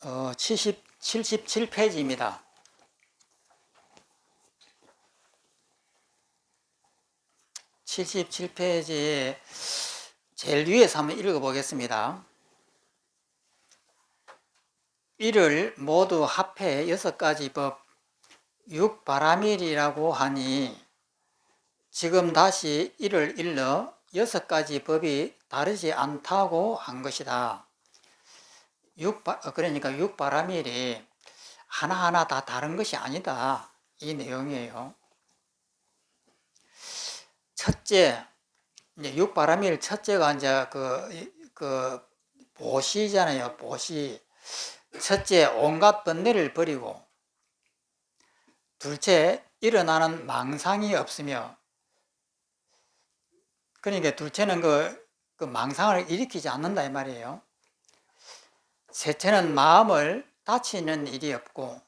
77페이지입니다. 칠십칠 페이지 제일 위에서 한번 읽어보겠습니다. 이를 모두 합해 6가지 법, 육바라밀이라고 하니 지금 다시 이를 일러 6가지 법이 다르지 않다고 한 것이다. 그러니까 육바라밀이 하나하나 다 다른 것이 아니다. 이 내용이에요. 첫째, 이제 육바라밀 첫째가 이제 보시잖아요. 보시. 첫째, 온갖 번뇌를 버리고, 둘째, 일어나는 망상이 없으며, 그러니까 둘째는 그 망상을 일으키지 않는다 이 말이에요. 셋째는 마음을 다치는 일이 없고,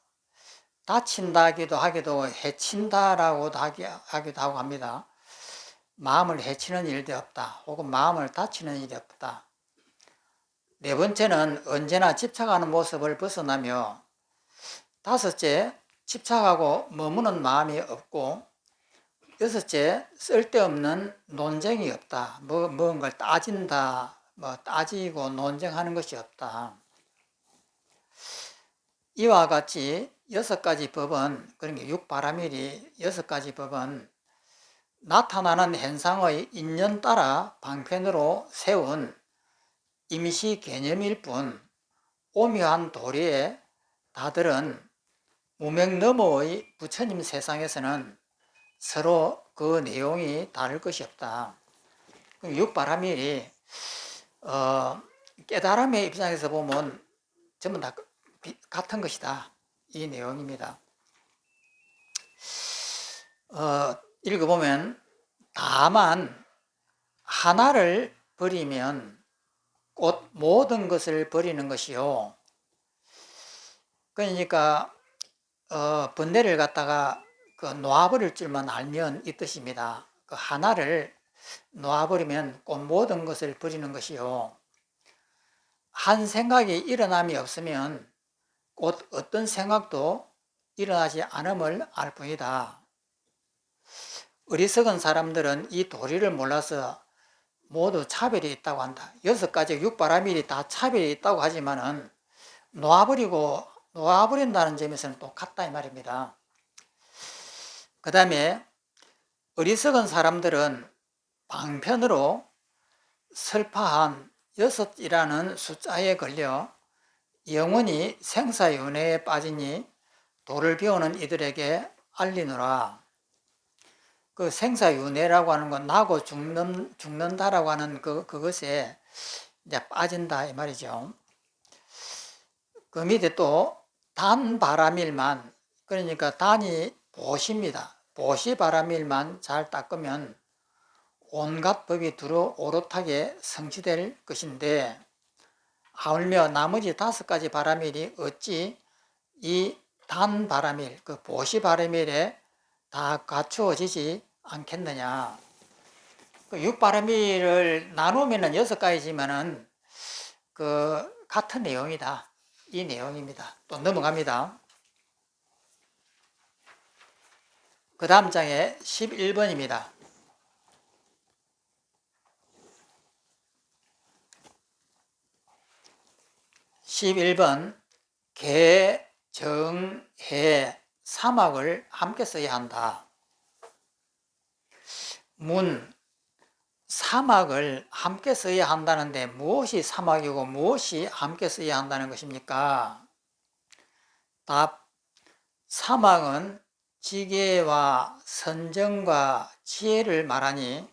다친다기도 하기도 해친다라고도 하기도 하고 합니다. 마음을 해치는 일도 없다. 혹은 마음을 다치는 일이 없다. 네 번째는 언제나 집착하는 모습을 벗어나며, 다섯째, 집착하고 머무는 마음이 없고, 여섯째, 쓸데없는 논쟁이 없다. 뭔가를 따진다, 따지고 논쟁하는 것이 없다. 이와 같이 6가지 법은, 그러니까 육바라밀이 6가지 법은 나타나는 현상의 인연 따라 방편으로 세운 임시 개념일 뿐 오묘한 도리에 다들은 무명 너머의 부처님 세상에서는 서로 그 내용이 다를 것이 없다. 육바라밀이 깨달음의 입장에서 보면 전부 다 같은 것이다. 이 내용입니다. 읽어보면 다만 하나를 버리면 곧 모든 것을 버리는 것이요. 그러니까 번뇌를 갖다가 놓아버릴 줄만 알면 이 뜻입니다. 그 하나를 놓아버리면 곧 모든 것을 버리는 것이요. 한 생각이 일어남이 없으면 곧 어떤 생각도 일어나지 않음을 알 뿐이다. 어리석은 사람들은 이 도리를 몰라서 모두 차별이 있다고 한다. 6가지 육바라밀이 다 차별이 있다고 하지만은 놓아버린다는 점에서는 똑같다 이 말입니다. 그 다음에 어리석은 사람들은 방편으로 설파한 6이라는 숫자에 걸려 영원히 생사윤회에 빠지니 도를 배우는 이들에게 알리노라. 그 생사윤회라고 하는 건 나고 죽는다라고 하는 그것에 이제 빠진다 이 말이죠. 그 밑에 또 단바라밀만, 그러니까 단이 보시입니다. 보시바라밀만 잘 닦으면 온갖 법이 두루 오롯하게 성취될 것인데, 하물며 나머지 5가지 바라밀이 어찌 이 단바라밀, 그 보시바라밀에 다 갖추어지지 않겠느냐. 그 육바라밀을 나누면은 6가지지만은 같은 내용이다. 이 내용입니다. 또 넘어갑니다. 그 다음 장에 11번입니다. 11번 개, 정, 해, 사막을 함께 써야 한다. 사막을 함께 써야 한다는데 무엇이 사막이고 무엇이 함께 써야 한다는 것입니까? 답, 사막은 지계와 선정과 지혜를 말하니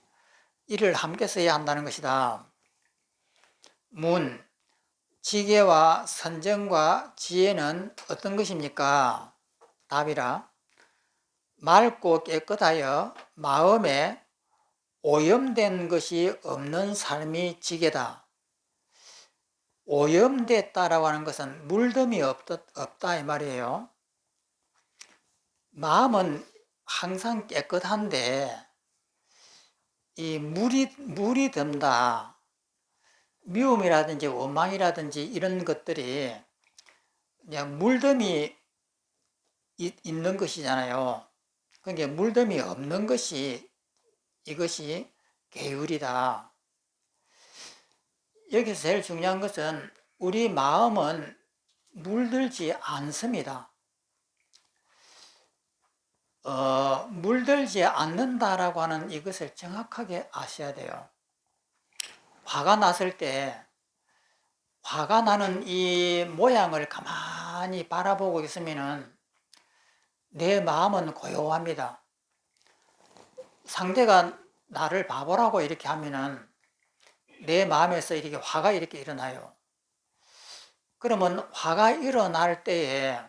이를 함께 써야 한다는 것이다. 지계와 선정과 지혜는 어떤 것입니까? 답이라, 맑고 깨끗하여 마음에 오염된 것이 없는 삶이 지계다. 오염됐다라고 하는 것은 물듬이 없다 이 말이에요. 마음은 항상 깨끗한데 이 물이 든다. 미움이라든지 원망이라든지 이런 것들이 그냥 물덤이 있는 것이잖아요. 그러니까 물덤이 없는 것이 이것이 계율이다. 여기서 제일 중요한 것은 우리 마음은 물들지 않습니다. 물들지 않는다라고 하는 이것을 정확하게 아셔야 돼요. 화가 났을 때 화가 나는 이 모양을 가만히 바라보고 있으면 내 마음은 고요합니다. 상대가 나를 바보라고 이렇게 하면은 내 마음에서 이렇게 화가 이렇게 일어나요. 그러면 화가 일어날 때에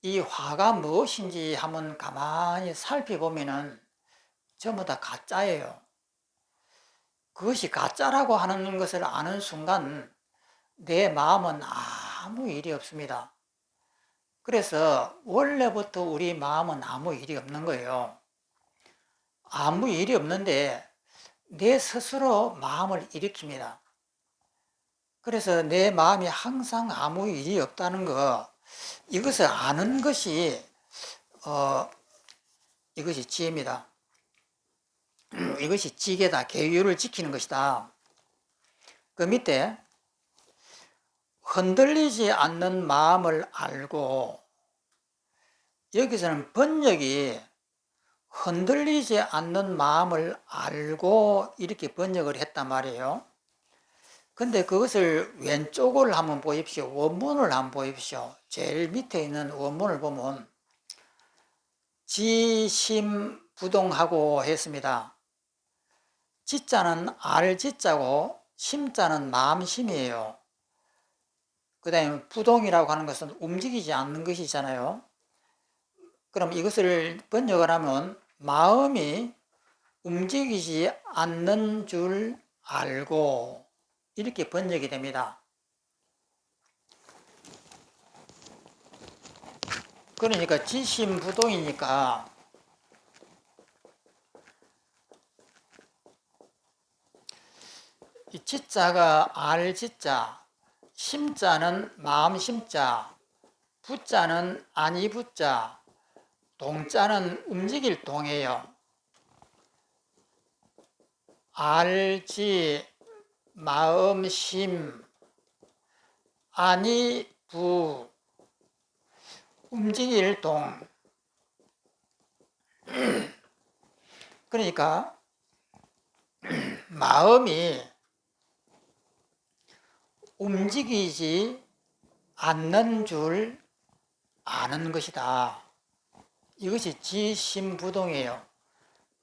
이 화가 무엇인지 한번 가만히 살펴보면은 전부 다 가짜예요. 그것이 가짜라고 하는 것을 아는 순간 내 마음은 아무 일이 없습니다. 그래서 원래부터 우리 마음은 아무 일이 없는 거예요. 아무 일이 없는데 내 스스로 마음을 일으킵니다. 그래서 내 마음이 항상 아무 일이 없다는 거, 이것을 아는 것이 이것이 지혜입니다. 이것이 지계다. 계율을 지키는 것이다. 그 밑에 흔들리지 않는 마음을 알고, 여기서는 번역이 흔들리지 않는 마음을 알고 이렇게 번역을 했단 말이에요. 근데 그것을 왼쪽을 한번 보십시오. 원문을 한번 보십시오. 제일 밑에 있는 원문을 보면 지심부동하고 했습니다. 지자는 알지자고 심자는 마음심이에요. 그 다음에 부동이라고 하는 것은 움직이지 않는 것이잖아요. 그럼 이것을 번역을 하면 마음이 움직이지 않는 줄 알고 이렇게 번역이 됩니다. 그러니까 지심부동이니까 이 지자가 알지자, 심자는 마음심자, 부자는 아니부자, 동자는 움직일 동이에요. 알지, 마음심, 아니부, 움직일 동. 그러니까 마음이 움직이지 않는 줄 아는 것이다. 이것이 지심부동이에요.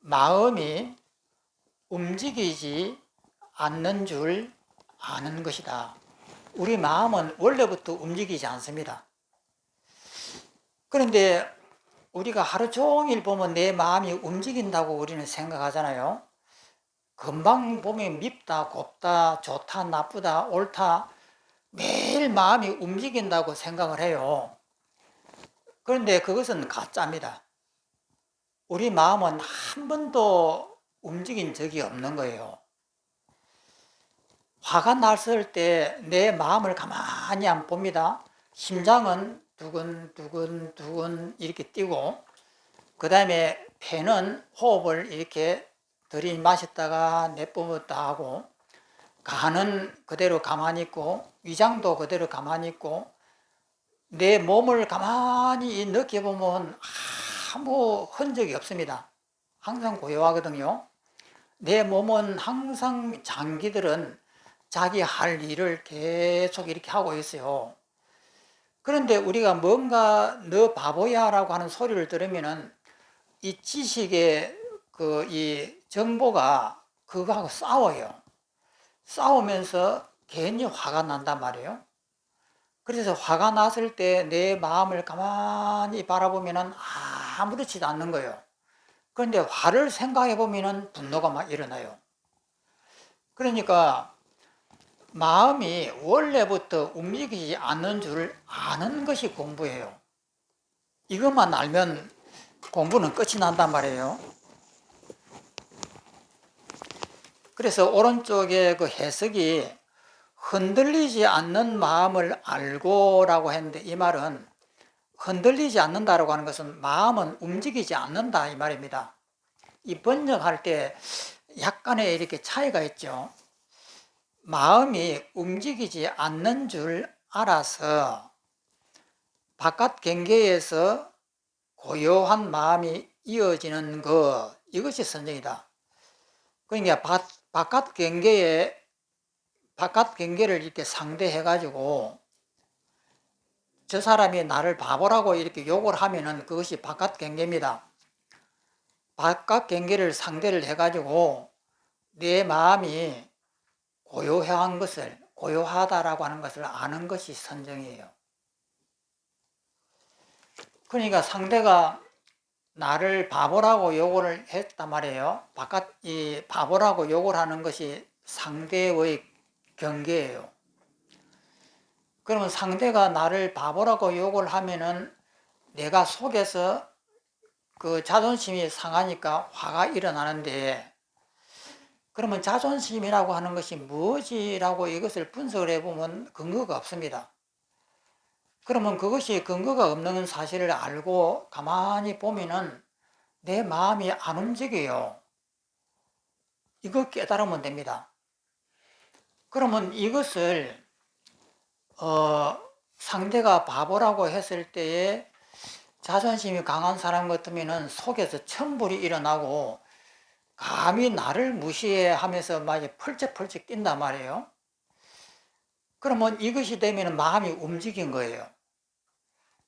마음이 움직이지 않는 줄 아는 것이다. 우리 마음은 원래부터 움직이지 않습니다. 그런데 우리가 하루 종일 보면 내 마음이 움직인다고 우리는 생각하잖아요. 금방 보면 밉다, 곱다, 좋다, 나쁘다, 옳다, 매일 마음이 움직인다고 생각을 해요. 그런데 그것은 가짜입니다. 우리 마음은 한 번도 움직인 적이 없는 거예요. 화가 났을 때 내 마음을 가만히 안 봅니다. 심장은 두근두근 이렇게 뛰고, 그 다음에 폐는 호흡을 이렇게 들이마셨다가 내뿜었다 하고, 간은 그대로 가만히 있고, 위장도 그대로 가만히 있고, 내 몸을 가만히 느껴보면 아무 흔적이 없습니다. 항상 고요하거든요. 내 몸은 항상 장기들은 자기 할 일을 계속 이렇게 하고 있어요. 그런데 우리가 뭔가 너 바보야 라고 하는 소리를 들으면은 이 지식의 이 정보가 그거하고 싸워요. 싸우면서 괜히 화가 난단 말이에요. 그래서 화가 났을 때 내 마음을 가만히 바라보면은 아무렇지도 않는 거예요. 그런데 화를 생각해 보면은 분노가 막 일어나요. 그러니까 마음이 원래부터 움직이지 않는 줄 아는 것이 공부예요. 이것만 알면 공부는 끝이 난단 말이에요. 그래서 오른쪽에 그 해석이 흔들리지 않는 마음을 알고라고 했는데, 이 말은 흔들리지 않는다라고 하는 것은 마음은 움직이지 않는다 이 말입니다. 이 번역할 때 약간의 이렇게 차이가 있죠. 마음이 움직이지 않는 줄 알아서 바깥 경계에서 고요한 마음이 이어지는 것, 이것이 선정이다. 그러니까 바깥 경계를 이렇게 상대해 가지고 저 사람이 나를 바보라고 이렇게 욕을 하면은 그것이 바깥 경계입니다. 바깥 경계를 상대를 해 가지고 내 마음이 고요하다라고 하는 것을 아는 것이 선정이에요. 그러니까 상대가 나를 바보라고 욕을 했단 말이에요. 이 바보라고 욕을 하는 것이 상대의 경계예요. 그러면 상대가 나를 바보라고 욕을 하면은 내가 속에서 그 자존심이 상하니까 화가 일어나는데, 그러면 자존심이라고 하는 것이 무엇이라고 이것을 분석을 해보면 근거가 없습니다. 그러면 그것이 근거가 없는 사실을 알고 가만히 보면은 내 마음이 안 움직여요. 이거 깨달으면 됩니다. 그러면 이것을 상대가 바보라고 했을 때에 자존심이 강한 사람 같으면은 속에서 천불이 일어나고 감히 나를 무시해 하면서 막 펄쩍펄쩍 뛴단 말이에요. 그러면 이것이 되면 마음이 움직인 거예요.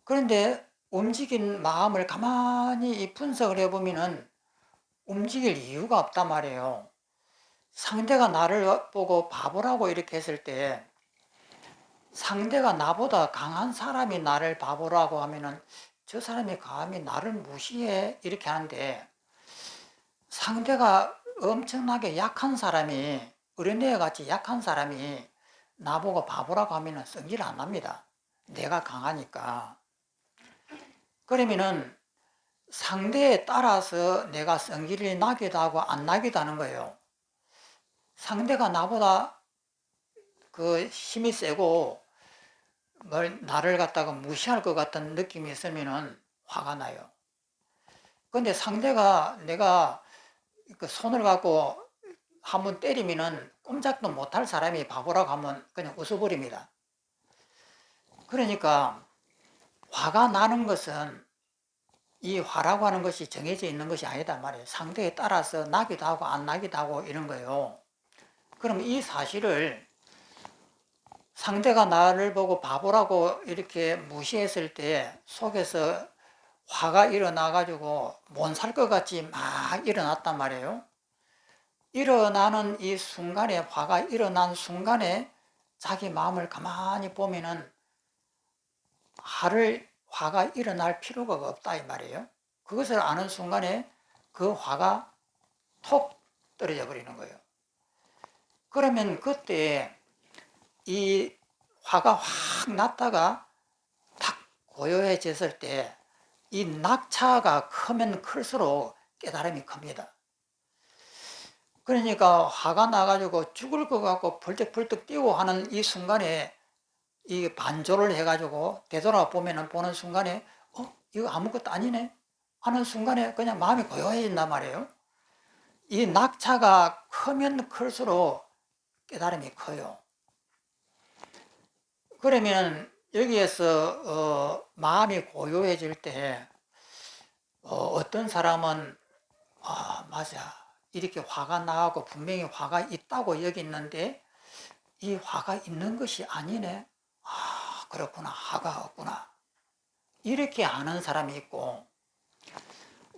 그런데 움직인 마음을 가만히 분석을 해보면은 움직일 이유가 없단 말이에요. 상대가 나를 보고 바보라고 이렇게 했을 때, 상대가 나보다 강한 사람이 나를 바보라고 하면은 저 사람이 감히 나를 무시해 이렇게 하는데, 상대가 엄청나게 약한 사람이, 어린애 같이 약한 사람이 나보고 바보라고 하면은 성질 안 납니다. 내가 강하니까. 그러면은 상대에 따라서 내가 성질이 나기도 하고 안 나기도 하는 거예요. 상대가 나보다 그 힘이 세고 나를 갖다가 무시할 것 같은 느낌이 있으면은 화가 나요. 근데 상대가 내가 그 손을 갖고 한번 때리면은 꼼짝도 못할 사람이 바보라고 하면 그냥 웃어버립니다. 그러니까 화가 나는 것은 이 화라고 하는 것이 정해져 있는 것이 아니다 말이에요. 상대에 따라서 나기도 하고 안 나기도 하고 이런 거예요. 그럼 이 사실을 상대가 나를 보고 바보라고 이렇게 무시했을 때 속에서 화가 일어나가지고 못 살 것 같이 막 일어났단 말이에요. 일어나는 이 순간에, 화가 일어난 순간에 자기 마음을 가만히 보면은 화가 일어날 필요가 없다 이 말이에요. 그것을 아는 순간에 그 화가 톡 떨어져 버리는 거예요. 그러면 그때 이 화가 확 났다가 탁 고요해졌을 때 이 낙차가 크면 클수록 깨달음이 큽니다. 그러니까 화가 나가지고 죽을 것 같고 벌떡벌떡 뛰고 하는 이 순간에 이 반조를 해가지고 되돌아보면 보는 순간에 이거 아무것도 아니네 하는 순간에 그냥 마음이 고요해진단 말이에요. 이 낙차가 크면 클수록 깨달음이 커요. 그러면 여기에서 마음이 고요해질 때 어떤 사람은 맞아 이렇게 화가 나고 분명히 화가 있다고 여겼는데 이 화가 있는 것이 아니네. 그렇구나. 화가 없구나. 이렇게 아는 사람이 있고,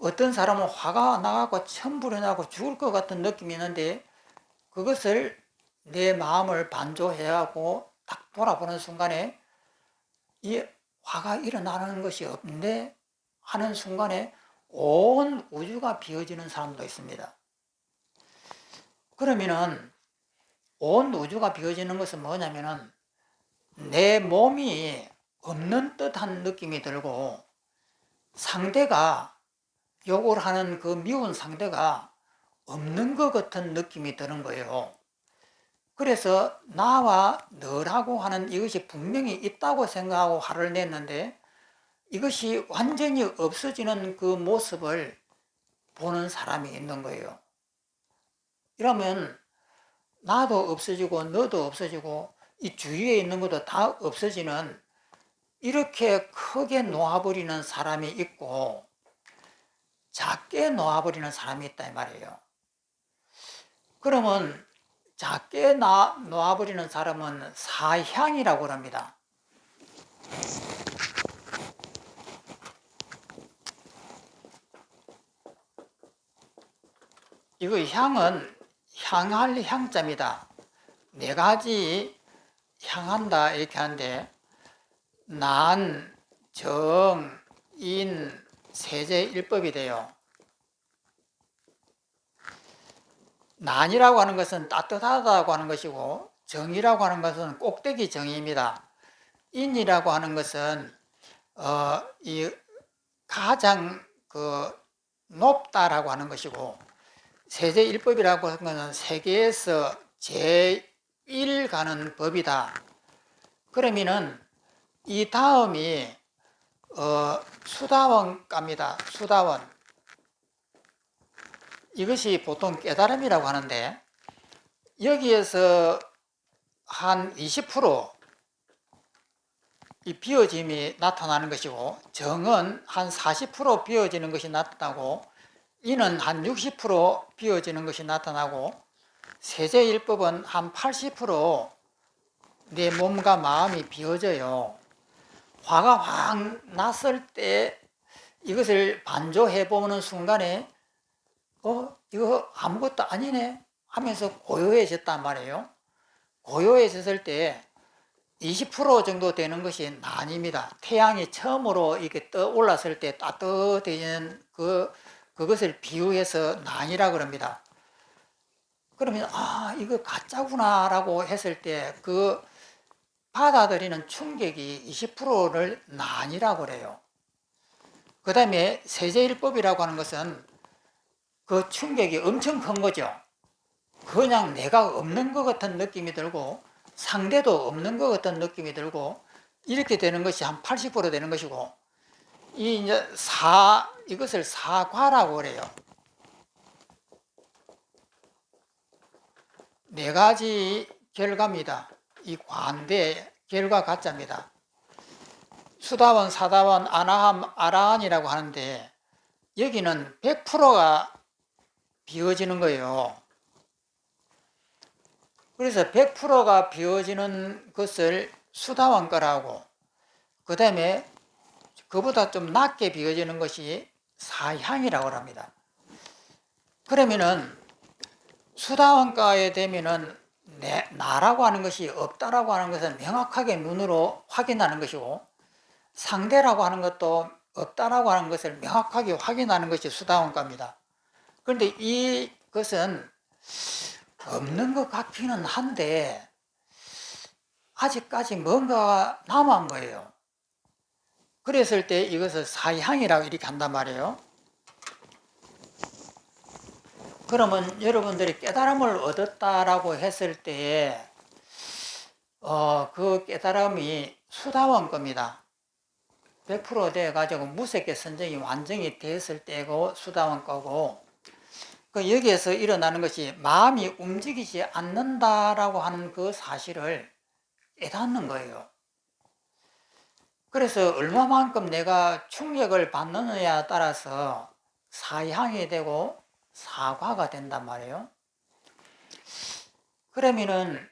어떤 사람은 화가 나고 천불이 나고 죽을 것 같은 느낌이 있는데 그것을 내 마음을 반조해하고 딱 돌아보는 순간에 이 화가 일어나는 것이 없네 하는 순간에 온 우주가 비어지는 사람도 있습니다. 그러면은 온 우주가 비어지는 것은 뭐냐면은 내 몸이 없는 듯한 느낌이 들고 상대가 욕을 하는 그 미운 상대가 없는 것 같은 느낌이 드는 거예요. 그래서 나와 너라고 하는 이것이 분명히 있다고 생각하고 화를 냈는데 이것이 완전히 없어지는 그 모습을 보는 사람이 있는 거예요. 이러면 나도 없어지고 너도 없어지고 이 주위에 있는 것도 다 없어지는, 이렇게 크게 놓아버리는 사람이 있고 작게 놓아버리는 사람이 있다 이 말이에요. 그러면 작게 놓아버리는 사람은 사향이라고 합니다. 이거 향은 향할 향자입니다. 네 가지 향한다 이렇게 하는데 난, 정, 인, 세제 일법이 돼요. 난이라고 하는 것은 따뜻하다고 하는 것이고 정이라고 하는 것은 꼭대기 정의입니다. 인이라고 하는 것은 이 가장 높다라고 하는 것이고 세제일법이라고 하는 것은 세계에서 제일 가는 법이다. 그러면은 이 다음이 수다원가입니다. 수다원. 이것이 보통 깨달음이라고 하는데 여기에서 한 20% 이 비어짐이 나타나는 것이고 정은 한 40% 비어지는 것이 나타나고 이는 한 60% 비어지는 것이 나타나고 세제일법은 한 80%내 몸과 마음이 비어져요. 화가 확 났을 때 이것을 반조해 보는 순간에 이거 아무것도 아니네 하면서 고요해졌단 말이에요. 고요해졌을 때 20% 정도 되는 것이 난입니다. 태양이 처음으로 이렇게 떠올랐을 때 따뜻해지는 그것을 비유해서 난이라고 합니다. 그러면 이거 가짜구나 라고 했을 때 그 받아들이는 충격이 20%를 난이라고 그래요. 그 다음에 세제일법이라고 하는 것은 그 충격이 엄청 큰 거죠. 그냥 내가 없는 것 같은 느낌이 들고 상대도 없는 것 같은 느낌이 들고 이렇게 되는 것이 한 80% 되는 것이고 이것을 사과라고 그래요. 네 가지 결과입니다. 이 관대 결과 가짜입니다. 수다원, 사다원, 아나함, 아라한이라고 하는데 여기는 100%가 비워지는 거예요. 그래서 100%가 비워지는 것을 수다원가라고, 그 다음에 그보다 좀 낮게 비워지는 것이 사향이라고 합니다. 그러면은 수다원가에 되면은 나라고 하는 것이 없다라고 하는 것은 명확하게 눈으로 확인하는 것이고 상대라고 하는 것도 없다라고 하는 것을 명확하게 확인하는 것이 수다원가입니다. 그런데 이것은 없는 것 같기는 한데 아직까지 뭔가 남은 거예요. 그랬을 때 이것을 사향이라고 이렇게 한단 말이에요. 그러면 여러분들이 깨달음을 얻었다라고 했을 때에 그 깨달음이 수다원 겁니다. 100% 돼가지고 무색의 선정이 완전히 됐을 때고 수다원 거고, 여기에서 일어나는 것이 마음이 움직이지 않는다라고 하는 그 사실을 깨닫는 거예요. 그래서 얼마만큼 내가 충격을 받느냐에 따라서 사향이 되고 사과가 된단 말이에요. 그러면은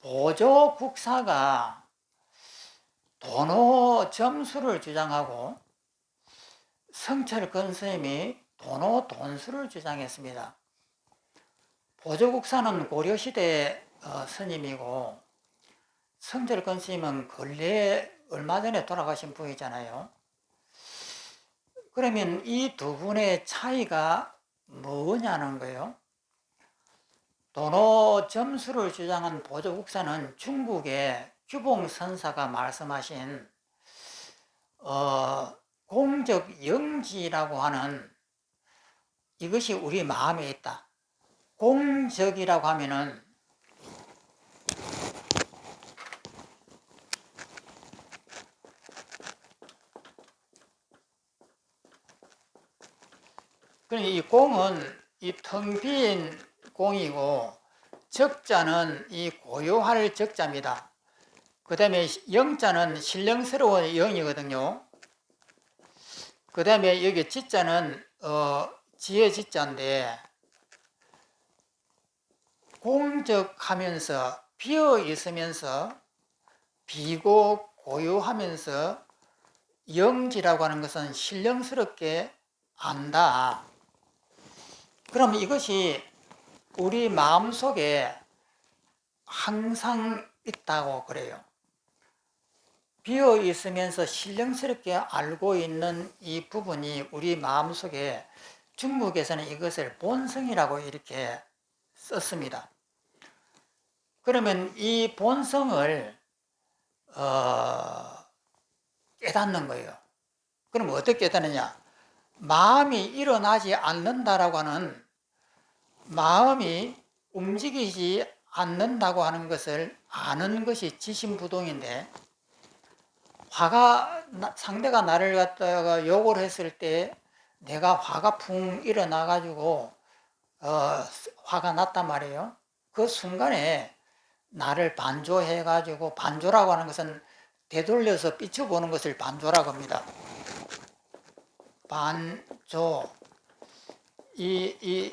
보조국사가 도노 점수를 주장하고 성철근 스님이 도노 돈수를 주장했습니다. 보조국사는 고려시대 스님이고 성철근 스님은 근래에 얼마 전에 돌아가신 분이잖아요. 그러면 이 두 분의 차이가 뭐냐는 거예요. 도노 점수를 주장한 보조국사는 중국의 규봉선사가 말씀하신 공적 영지라고 하는 이것이 우리 마음에 있다. 공적이라고 하면은 그러니까 이 공은 이 텅 빈 공이고, 적자는 이 고요할 적자입니다. 그 다음에 영자는 신령스러운 영이거든요. 그 다음에 여기 지자는 지혜 지자인데, 공적하면서 비어 있으면서 비고 고요하면서 영지라고 하는 것은 신령스럽게 안다. 그럼 이것이 우리 마음속에 항상 있다고 그래요. 비어 있으면서 신령스럽게 알고 있는 이 부분이 우리 마음속에, 중국에서는 이것을 본성이라고 이렇게 썼습니다. 그러면 이 본성을 깨닫는 거예요. 그럼 어떻게 깨닫느냐? 마음이 일어나지 않는다라고 하는, 마음이 움직이지 않는다고 하는 것을 아는 것이 지심부동인데, 상대가 나를 갖다가 욕을 했을 때 내가 화가 풍 일어나가지고 화가 났단 말이에요. 그 순간에 나를 반조해가지고, 반조라고 하는 것은 되돌려서 비춰보는 것을 반조라고 합니다. 반조. 이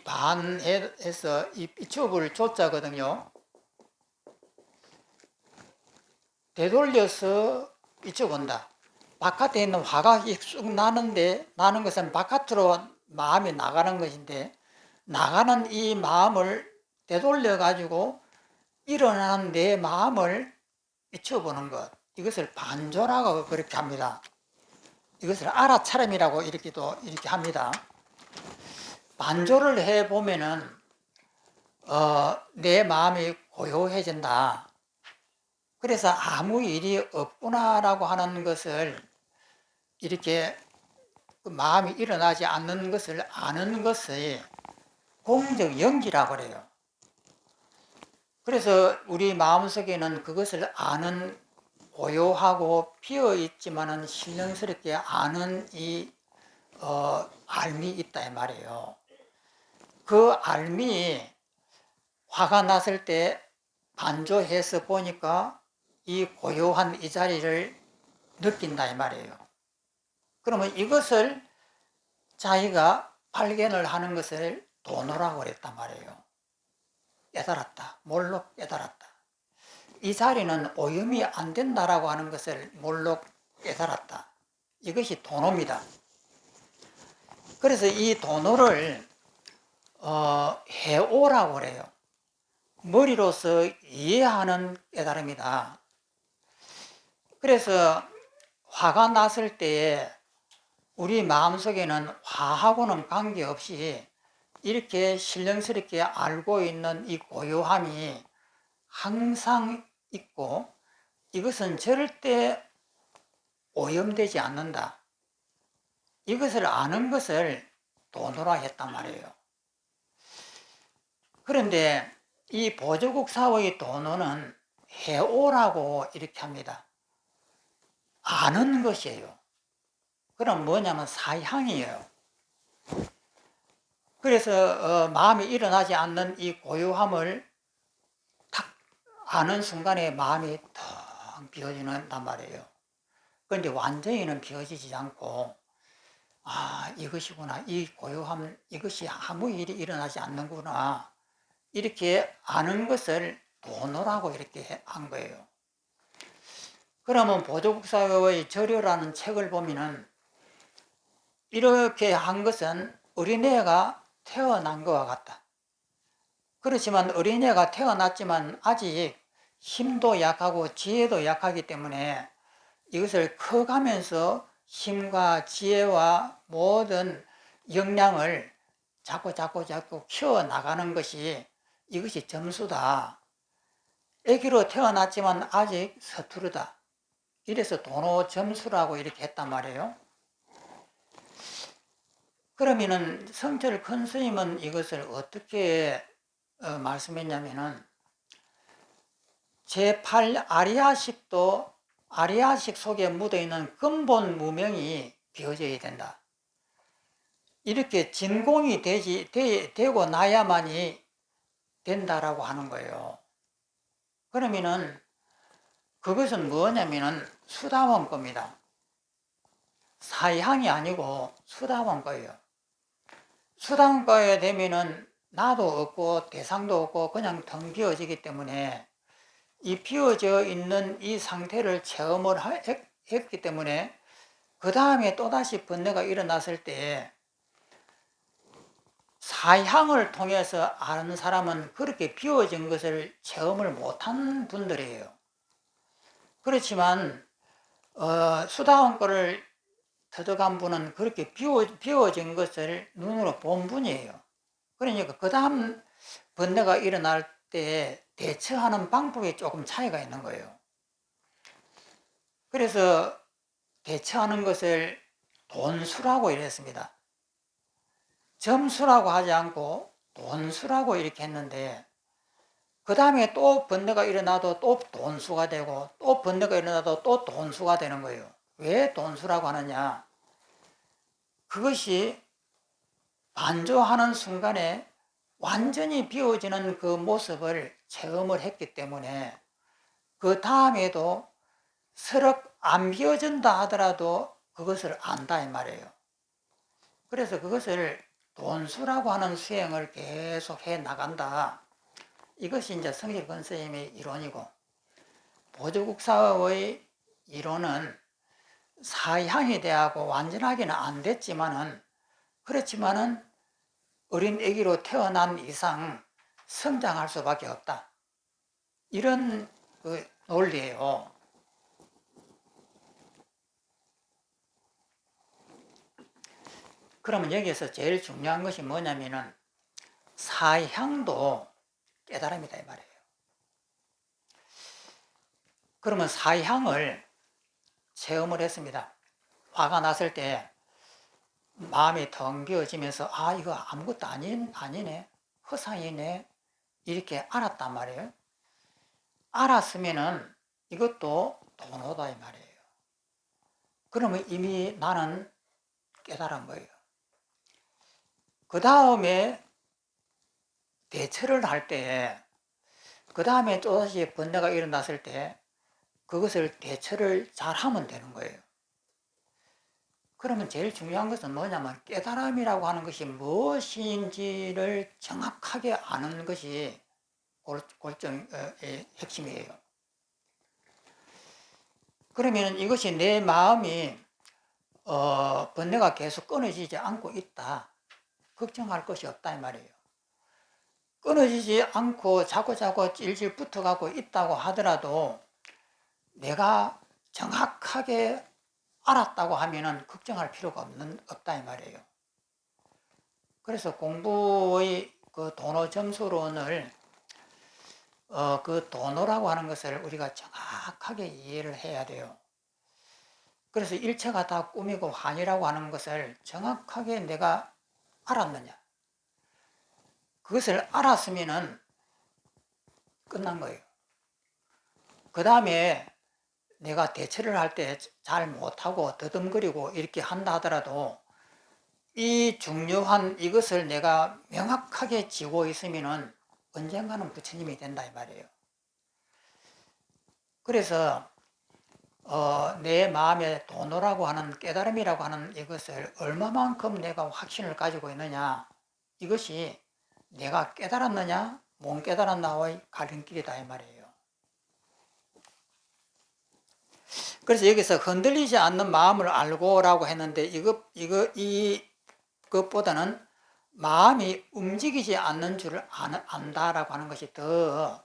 반에서 이 비춰볼 조자거든요. 되돌려서 비춰본다. 바깥에 있는 화가 쑥 나는 것은 바깥으로 마음이 나가는 것인데, 나가는 이 마음을 되돌려 가지고 일어나는 내 마음을 비춰보는 것, 이것을 반조라고 그렇게 합니다. 이것을 알아차림이라고 이렇게 합니다. 반조를 해보면은 내 마음이 고요해진다. 그래서 아무 일이 없구나라고 하는 것을, 이렇게 마음이 일어나지 않는 것을 아는 것이 공적 영지라고 그래요. 그래서 우리 마음속에는 그것을 아는, 고요하고 비어 있지만은 신령스럽게 아는 이 알미 있다 이 말이에요. 그 알미, 화가 났을 때 반조해서 보니까 이 고요한 이 자리를 느낀다 이 말이에요. 그러면 이것을 자기가 발견을 하는 것을 도노라고 그랬단 말이에요. 깨달았다. 몰로 깨달았다. 이 자리는 오염이 안 된다라고 하는 것을 몰로 깨달았다. 이것이 도노입니다. 그래서 이 도노를 해오라고 그래요. 머리로서 이해하는 깨달음이다. 그래서 화가 났을 때에 우리 마음속에는 화하고는 관계없이 이렇게 신령스럽게 알고 있는 이 고요함이 항상 있고, 이것은 절대 오염되지 않는다. 이것을 아는 것을 도노라 했단 말이에요. 그런데 이 보조국사의 도노는 해오라고 이렇게 합니다. 아는 것이에요. 그럼 뭐냐면 사향이에요. 그래서 마음이 일어나지 않는 이 고요함을 탁 아는 순간에 마음이 텅 비어지는단 말이에요. 그런데 완전히는 비어지지 않고, 이것이구나, 이 고요함, 이것이 아무 일이 일어나지 않는구나, 이렇게 아는 것을 도노라고 이렇게 한 거예요. 그러면 보조국사의 절요라는 책을 보면은 이렇게 한 것은 어린애가 태어난 것과 같다. 그렇지만 어린애가 태어났지만 아직 힘도 약하고 지혜도 약하기 때문에 이것을 커가면서 힘과 지혜와 모든 역량을 자꾸 키워나가는 것이, 이것이 점수다. 아기로 태어났지만 아직 서투르다. 이래서 도노 점수라고 이렇게 했단 말이에요. 그러면은 성철 큰 스님은 이것을 어떻게 말씀했냐면은 제8 아리아식도 아리아식 속에 묻어있는 근본 무명이 비워져야 된다. 이렇게 진공이 되고 나야만이 된다라고 하는 거예요. 그러면은 그것은 뭐냐면은 수다원 겁니다. 사향이 아니고 수다원 거예요. 수다원 거에 되면은 나도 없고 대상도 없고 그냥 텅 비어지기 때문에 이 비어져 있는 이 상태를 체험을 했기 때문에 그 다음에 또다시 번뇌가 일어났을 때 사향을 통해서 아는 사람은 그렇게 비워진 것을 체험을 못한 분들이에요. 그렇지만 수다원 거를 터득한 분은 그렇게 비워진 것을 눈으로 본 분이에요. 그러니까 그 다음 번뇌가 일어날 때 대처하는 방법이 조금 차이가 있는 거예요. 그래서 대처하는 것을 돈수라고 이랬습니다. 점수라고 하지 않고 돈수라고 이렇게 했는데 그 다음에 또 번뇌가 일어나도 또 돈수가 되고 또 번뇌가 일어나도 또 돈수가 되는 거예요. 왜 돈수라고 하느냐? 그것이 반조하는 순간에 완전히 비워지는 그 모습을 체험을 했기 때문에 그 다음에도 서럽 안 비워진다 하더라도 그것을 안다 이 말이에요. 그래서 그것을 돈수라고 하는 수행을 계속 해 나간다. 이것이 이제 성실 권스님의 이론이고, 보조국사의 이론은 사향이 되하고 완전하게는 안 됐지만은, 그렇지만은 어린 아기로 태어난 이상 성장할 수밖에 없다. 이런 그 논리예요. 그러면 여기에서 제일 중요한 것이 뭐냐면은 사향도 깨달음이다 이 말이에요. 그러면 사향을 체험을 했습니다. 화가 났을 때 마음이 텅 비어지면서 아 이거 아무것도 아니네 허상이네 이렇게 알았단 말이에요. 알았으면은 이것도 도노다 이 말이에요. 그러면 이미 나는 깨달은 거예요. 그 다음에 대처를 할 때, 그 다음에 또다시 번뇌가 일어났을 때 그것을 대처를 잘 하면 되는 거예요. 그러면 제일 중요한 것은 뭐냐면 깨달음이라고 하는 것이 무엇인지를 정확하게 아는 것이 골정의 핵심이에요. 그러면 이것이 내 마음이 번뇌가 계속 끊어지지 않고 있다. 걱정할 것이 없다 이 말이에요. 끊어지지 않고 자꾸자꾸 질질 붙어가고 있다고 하더라도 내가 정확하게 알았다고 하면은 걱정할 필요가 없다 이 말이에요. 그래서 공부의 그 도노 점수론을 그 도노라고 하는 것을 우리가 정확하게 이해를 해야 돼요. 그래서 일체가 다 꿈이고 환이라고 하는 것을 정확하게 내가 알았느냐. 그것을 알았으면은 끝난 거예요. 그 다음에 내가 대처를 할 때 잘 못하고 더듬거리고 이렇게 한다 하더라도 이 중요한 이것을 내가 명확하게 쥐고 있으면은 언젠가는 부처님이 된다 이 말이에요. 그래서 내 마음에 도노라고 하는 깨달음이라고 하는 이것을 얼마만큼 내가 확신을 가지고 있느냐, 이것이 내가 깨달았느냐 못 깨달았나의 갈림길이다 이 말이에요. 그래서 여기서 흔들리지 않는 마음을 알고라고 했는데 이것보다는 마음이 움직이지 않는 줄을 안다라고 하는 것이 더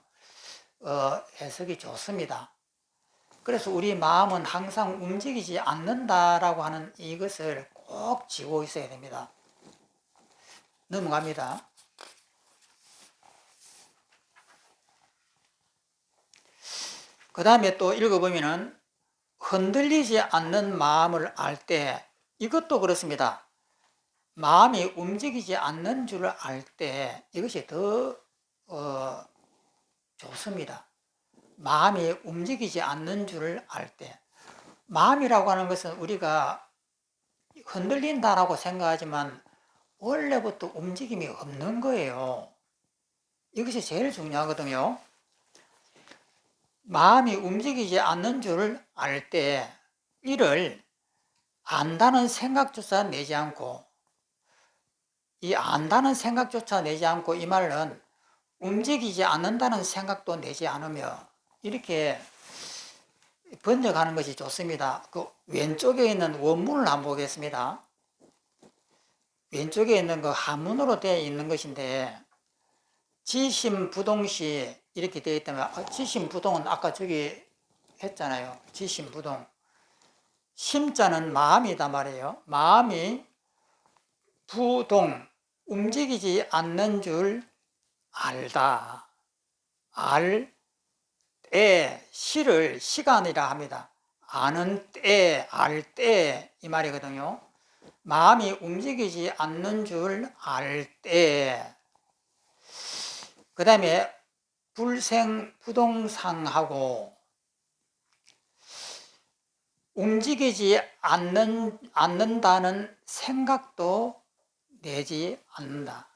해석이 좋습니다. 그래서 우리 마음은 항상 움직이지 않는다라고 하는 이것을 꼭 쥐고 있어야 됩니다. 넘어갑니다. 그 다음에 또 읽어보면은 흔들리지 않는 마음을 알 때 이것도 그렇습니다. 마음이 움직이지 않는 줄 알 때 이것이 더 좋습니다. 마음이 움직이지 않는 줄 알 때. 마음이라고 하는 것은 우리가 흔들린다라고 생각하지만 원래부터 움직임이 없는 거예요. 이것이 제일 중요하거든요. 마음이 움직이지 않는 줄 알 때 이를 안다는 생각조차 내지 않고, 이 안다는 생각조차 내지 않고, 이 말은 움직이지 않는다는 생각도 내지 않으며 이렇게 번역하는 것이 좋습니다. 그 왼쪽에 있는 원문을 한번 보겠습니다. 왼쪽에 있는 그 한문으로 되어 있는 것인데, 지심부동시 이렇게 되어 있다면, 지심부동은 아까 저기 했잖아요. 지심부동. 심자는 마음이다 말이에요. 마음이 부동, 움직이지 않는 줄 알다. 알 때, 시를 시간이라 합니다. 아는 때, 알 때, 이 말이거든요. 마음이 움직이지 않는 줄 알 때, 그 다음에 불생부동상하고 움직이지 않는다는 생각도 내지 않는다.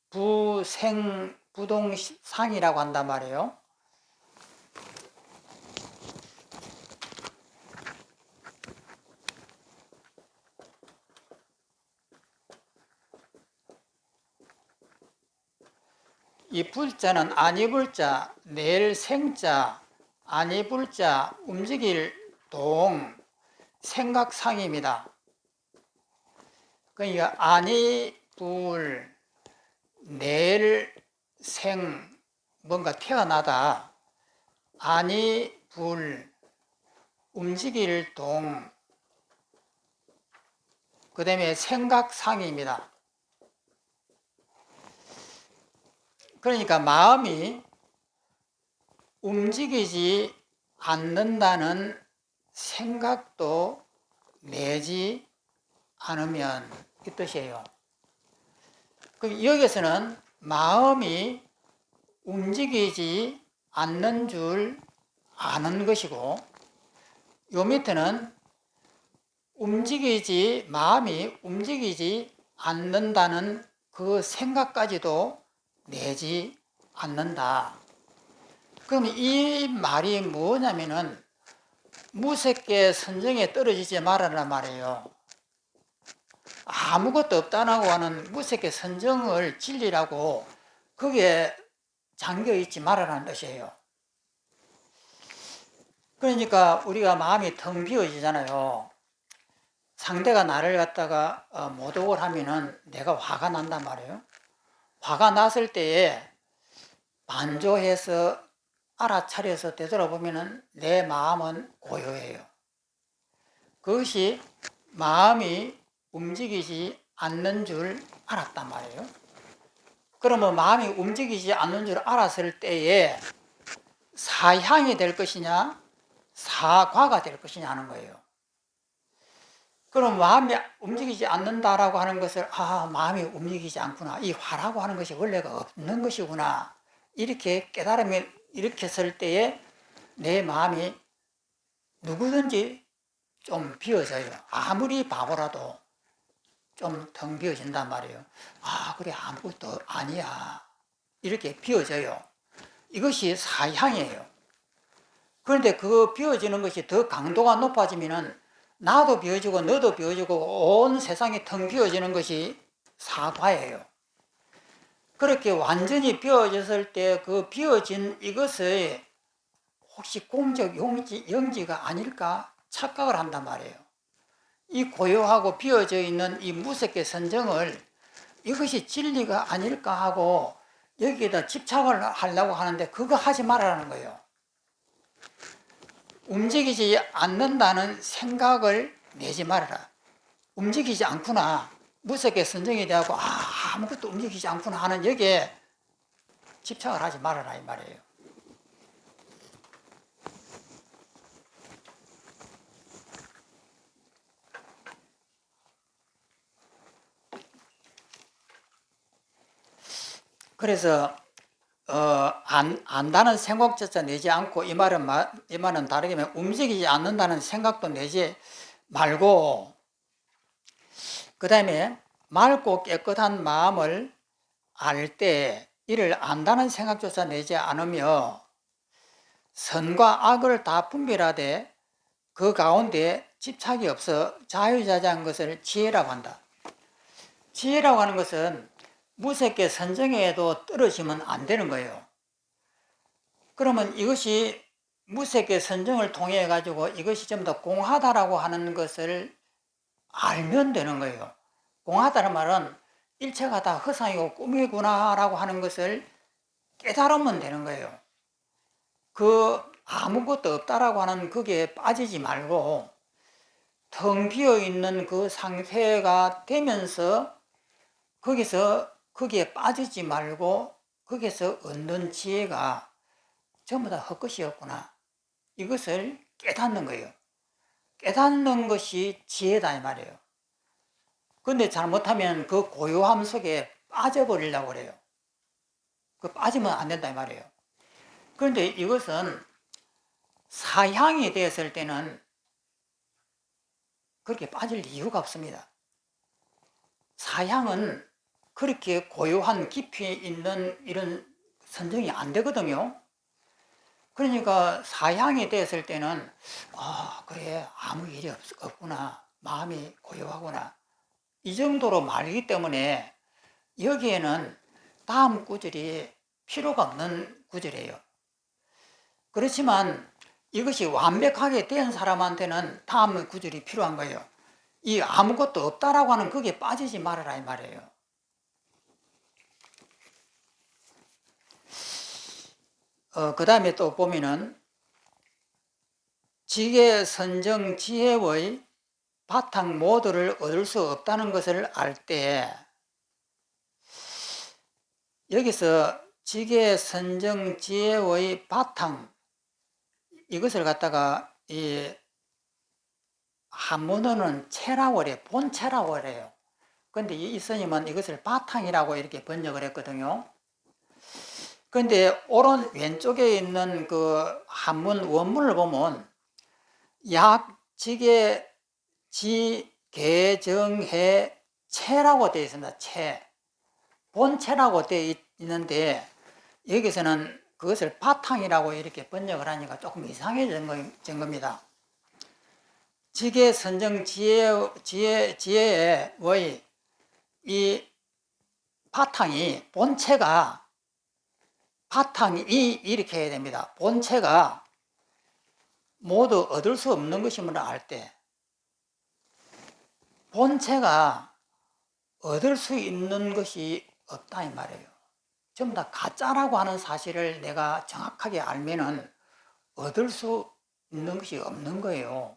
부생부동상이라고 한단 말이에요. 이 불자는 아니불자, 낼 생자, 아니불자, 움직일 동, 생각상입니다. 그러니까 아니불, 낼 생, 뭔가 태어나다, 아니불, 움직일 동, 그 다음에 생각상입니다. 그러니까 마음이 움직이지 않는다는 생각도 내지 않으면 이 뜻이에요. 여기서는 마음이 움직이지 않는 줄 아는 것이고, 요 밑에는 마음이 움직이지 않는다는 그 생각까지도 내지 않는다. 그럼 이 말이 뭐냐면은 무색계 선정에 떨어지지 말아라 말이에요. 아무것도 없다라고 하는 무색계 선정을 진리라고 거기에 잠겨있지 말아라는 뜻이에요. 그러니까 우리가 마음이 텅 비어지잖아요. 상대가 나를 갖다가 모독을 하면은 내가 화가 난단 말이에요. 화가 났을 때에 반조해서 알아차려서 되돌아보면은 내 마음은 고요해요. 그것이 마음이 움직이지 않는 줄 알았단 말이에요. 그러면 마음이 움직이지 않는 줄 알았을 때에 사향이 될 것이냐 사과가 될 것이냐 하는 거예요. 그럼 마음이 움직이지 않는다라고 하는 것을 마음이 움직이지 않구나, 이 화라고 하는 것이 원래가 없는 것이구나, 이렇게 깨달음이 일으켰을 때에 내 마음이 누구든지 좀 비어져요. 아무리 바보라도 좀 텅 비어진단 말이에요. 그래, 아무것도 아니야, 이렇게 비어져요. 이것이 사향이에요. 그런데 그 비어지는 것이 더 강도가 높아지면은 나도 비어지고 너도 비어지고 온 세상이 텅 비어지는 것이 사과예요. 그렇게 완전히 비어졌을 때 그 비어진 이것을 혹시 공적 영지가 아닐까 착각을 한단 말이에요. 이 고요하고 비어져 있는 이 무색의 선정을 이것이 진리가 아닐까 하고 여기에다 집착을 하려고 하는데 그거 하지 말라는 거예요. 움직이지 않는다는 생각을 내지 말아라. 움직이지 않구나, 무색의 선정에 대하고 아무것도 움직이지 않구나 하는 여기에 집착을 하지 말아라 이 말이에요. 그래서 안다는 생각조차 내지 않고 이 말은 다르게 하면 움직이지 않는다는 생각도 내지 말고, 그 다음에 맑고 깨끗한 마음을 알 때 이를 안다는 생각조차 내지 않으며 선과 악을 다 분별하되 그 가운데 집착이 없어 자유자재한 것을 지혜라고 한다. 지혜라고 하는 것은 무색계 선정에도 떨어지면 안 되는 거예요. 그러면 이것이 무색계 선정을 통해 가지고 이것이 좀 더 공하다라고 하는 것을 알면 되는 거예요. 공하다는 말은 일체가 다 허상이고 꿈이구나라고 하는 것을 깨달으면 되는 거예요. 그 아무것도 없다라고 하는 거기에 빠지지 말고 텅 비어 있는 그 상태가 되면서 거기에 빠지지 말고 거기서 얻는 지혜가 전부 다 헛것이었구나. 이것을 깨닫는 거예요. 깨닫는 것이 지혜다 이 말이에요. 근데 잘못하면 그 고요함 속에 빠져버리려고 그래요. 그 빠지면 안 된다 이 말이에요. 그런데 이것은 사향이 되었을 때는 그렇게 빠질 이유가 없습니다. 사향은 그렇게 고요한 깊이 있는 이런 선정이 안 되거든요. 그러니까 사향이 되었을 때는 그래 아무 일이 없구나, 마음이 고요하구나, 이 정도로 말이기 때문에 여기에는 다음 구절이 필요가 없는 구절이에요. 그렇지만 이것이 완벽하게 된 사람한테는 다음 구절이 필요한 거예요. 이 아무것도 없다라고 하는 거기에 빠지지 말아라 이 말이에요. 그 다음에 또 보면은 지계 선정 지혜의 바탕 모두를 얻을 수 없다는 것을 알 때, 여기서 지계 선정 지혜의 바탕, 이것을 갖다가 이 한문어는 체라고 그래요. 본체라고 그래요. 근데 이 스님은 이것을 바탕이라고 이렇게 번역을 했거든요. 근데 오른 왼쪽에 있는 그 한문 원문을 보면 약지계 지계정해 체라고 되어 있습니다. 체. 본체라고 되어 있는데 여기서는 그것을 바탕이라고 이렇게 번역을 하니까 조금 이상해진 겁니다. 지계 선정 지혜의 이 바탕이, 바탕이 이렇게 해야 됩니다. 본체가 모두 얻을 수 없는 것임을 알 때, 본체가 얻을 수 있는 것이 없다 이 말이에요. 전부 다 가짜라고 하는 사실을 내가 정확하게 알면은 얻을 수 있는 것이 없는 거예요.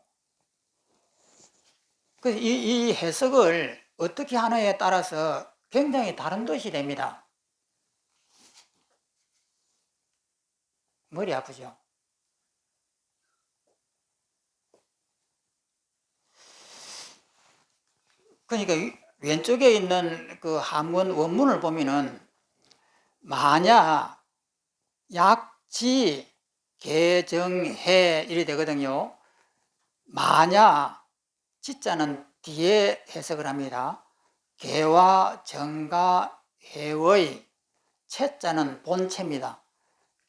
그래서 이 해석을 어떻게 하느냐에 따라서 굉장히 다른 뜻이 됩니다. 머리 아프죠? 그러니까 왼쪽에 있는 그 한문 원문을 보면은 만약 약지 개정해 이래 되거든요. 만약 지자는 뒤에 해석을 합니다. 개와 정과 해의 채자는 본체입니다.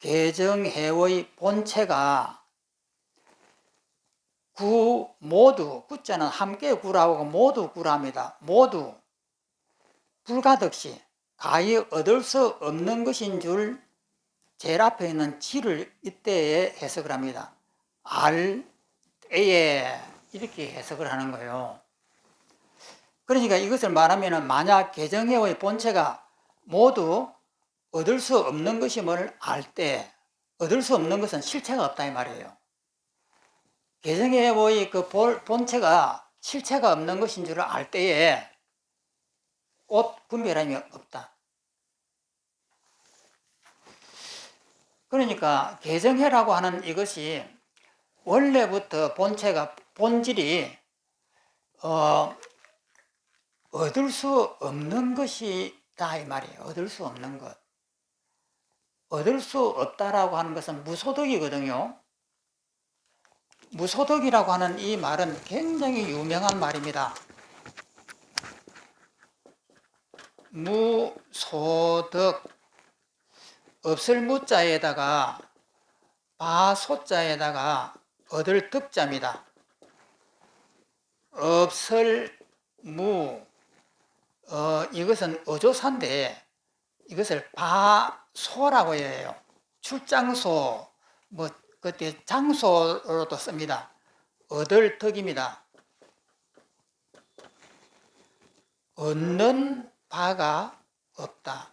개정해의 본체가 모두, 구자는 함께 구라고 모두 구랍니다. 모두 불가득시 가히 얻을 수 없는 것인 줄 제일 앞에 있는 지를 이때에 해석을 합니다. 알 때에 이렇게 해석을 하는 거예요. 그러니까 이것을 말하면 만약 개정해의 본체가 모두 얻을 수 없는 것임을 알 때, 얻을 수 없는 것은 실체가 없다 이 말이에요. 개정해의 그 본체가 실체가 없는 것인 줄 알 때에 옷 분별함이 없다. 그러니까 개정해라고 하는 이것이 원래부터 본질이 얻을 수 없는 것이다 이 말이에요. 얻을 수 없는 것. 얻을 수 없다라고 하는 것은 무소득이거든요. 무소득이라고 하는 이 말은 굉장히 유명한 말입니다. 무소득, 없을 무자에다가 바소자에다가 얻을 득자입니다. 없을 무, 이것은 어조사인데 이것을 바소라고 해요. 출장소, 뭐 그때 장소로도 씁니다. 얻을 덕입니다. 얻는 바가 없다.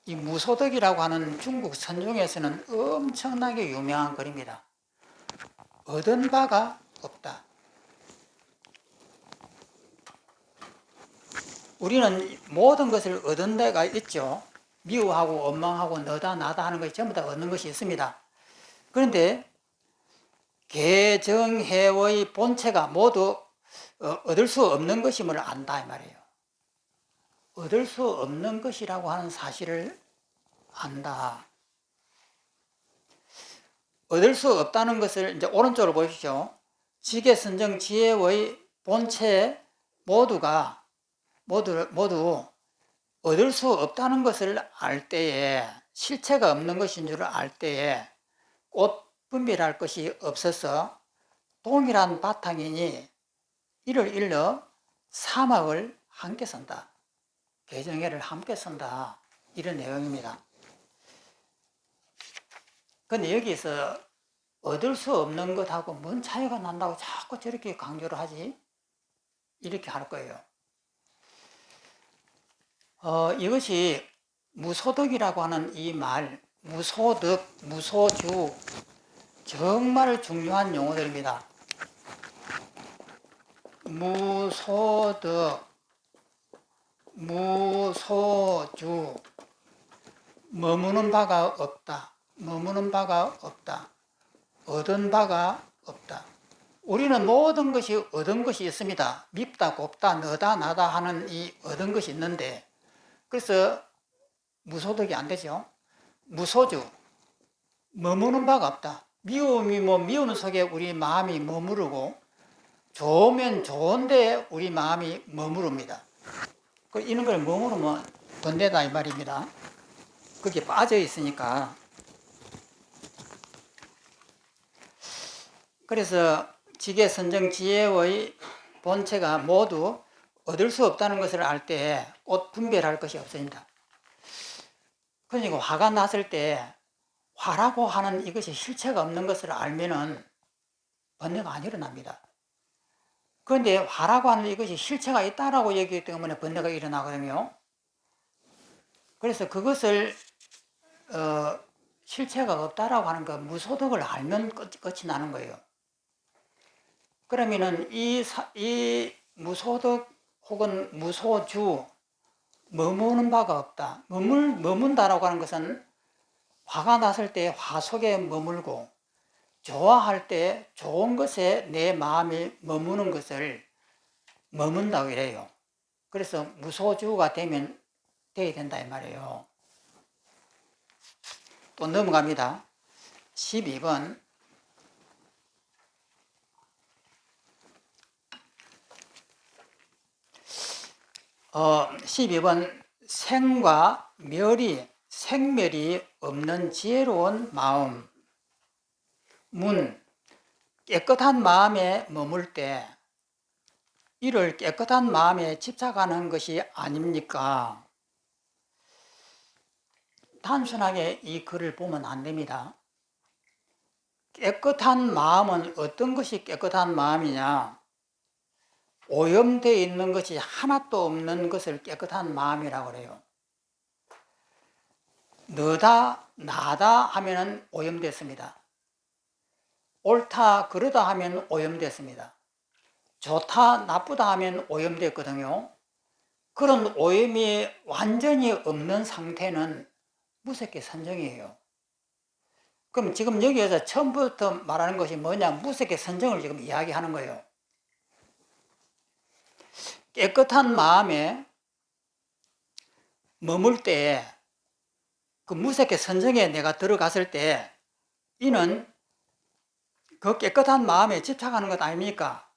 이 무소득이라고 하는 중국 선종에서는 엄청나게 유명한 글입니다. 얻은 바가 없다. 우리는 모든 것을 얻은 데가 있죠. 미워하고 원망하고 너다 나다 하는 것이 전부 다 얻는 것이 있습니다. 그런데 개정해의 본체가 모두 얻을 수 없는 것임을 안다 이 말이에요. 얻을 수 없는 것이라고 하는 사실을 안다. 얻을 수 없다는 것을 이제 오른쪽으로 보십시오. 지계선정 지혜의 본체 모두가 모두 얻을 수 없다는 것을 알 때에, 실체가 없는 것인 줄 알 때에 꽃 분별할 것이 없어서 동일한 바탕이니 이를 일러 사막을 함께 쓴다. 개정해를 함께 쓴다. 이런 내용입니다. 근데 여기서 얻을 수 없는 것하고 뭔 차이가 난다고 자꾸 저렇게 강조를 하지? 이렇게 할 거예요. 이것이 무소득이라고 하는 이 말, 무소득, 무소주, 정말 중요한 용어들입니다. 무소득, 무소주, 머무는 바가 없다. 머무는 바가 없다. 얻은 바가 없다. 우리는 모든 것이 얻은 것이 있습니다. 밉다, 곱다, 너다, 나다 하는 이 얻은 것이 있는데, 그래서 무소득이 안 되죠. 무소주, 머무는 바가 없다. 미움이 미우는 속에 우리 마음이 머무르고, 좋으면 좋은데 우리 마음이 머무릅니다. 이런 걸 머무르면 번뇌다 이 말입니다. 거기에 빠져 있으니까. 그래서 지계선정 지혜의 본체가 모두 얻을 수 없다는 것을 알 때 꽃 분별할 것이 없습니다. 그러니까 화가 났을 때 화라고 하는 이것이 실체가 없는 것을 알면은 번뇌가 안 일어납니다. 그런데 화라고 하는 이것이 실체가 있다라고 얘기하기 때문에 번뇌가 일어나거든요. 그래서 그것을 실체가 없다라고 하는 그 무소득을 알면 끝이 나는 거예요. 그러면은 이 무소득 혹은 무소주, 머무는 바가 없다. 머문다라고 하는 것은 화가 났을 때 화 속에 머물고, 좋아할 때 좋은 것에 내 마음이 머무는 것을 머문다고 이래요. 그래서 무소주가 돼야 된다 이 말이에요. 또 넘어갑니다. 12번. 12번 생과 생멸이 없는 지혜로운 마음. 깨끗한 마음에 머물 때 이를 깨끗한 마음에 집착하는 것이 아닙니까? 단순하게 이 글을 보면 안 됩니다. 깨끗한 마음은 어떤 것이 깨끗한 마음이냐? 오염되어 있는 것이 하나도 없는 것을 깨끗한 마음이라고 그래요. 너다 나다 하면 오염됐습니다. 옳다 그르다 하면 오염됐습니다. 좋다 나쁘다 하면 오염됐거든요. 그런 오염이 완전히 없는 상태는 무색계 선정이에요. 그럼 지금 여기에서 처음부터 말하는 것이 뭐냐? 무색계 선정을 지금 이야기하는 거예요. 깨끗한 마음에 머물 때 그 무색의 선정에 내가 들어갔을 때 이는 그 깨끗한 마음에 집착하는 것 아닙니까?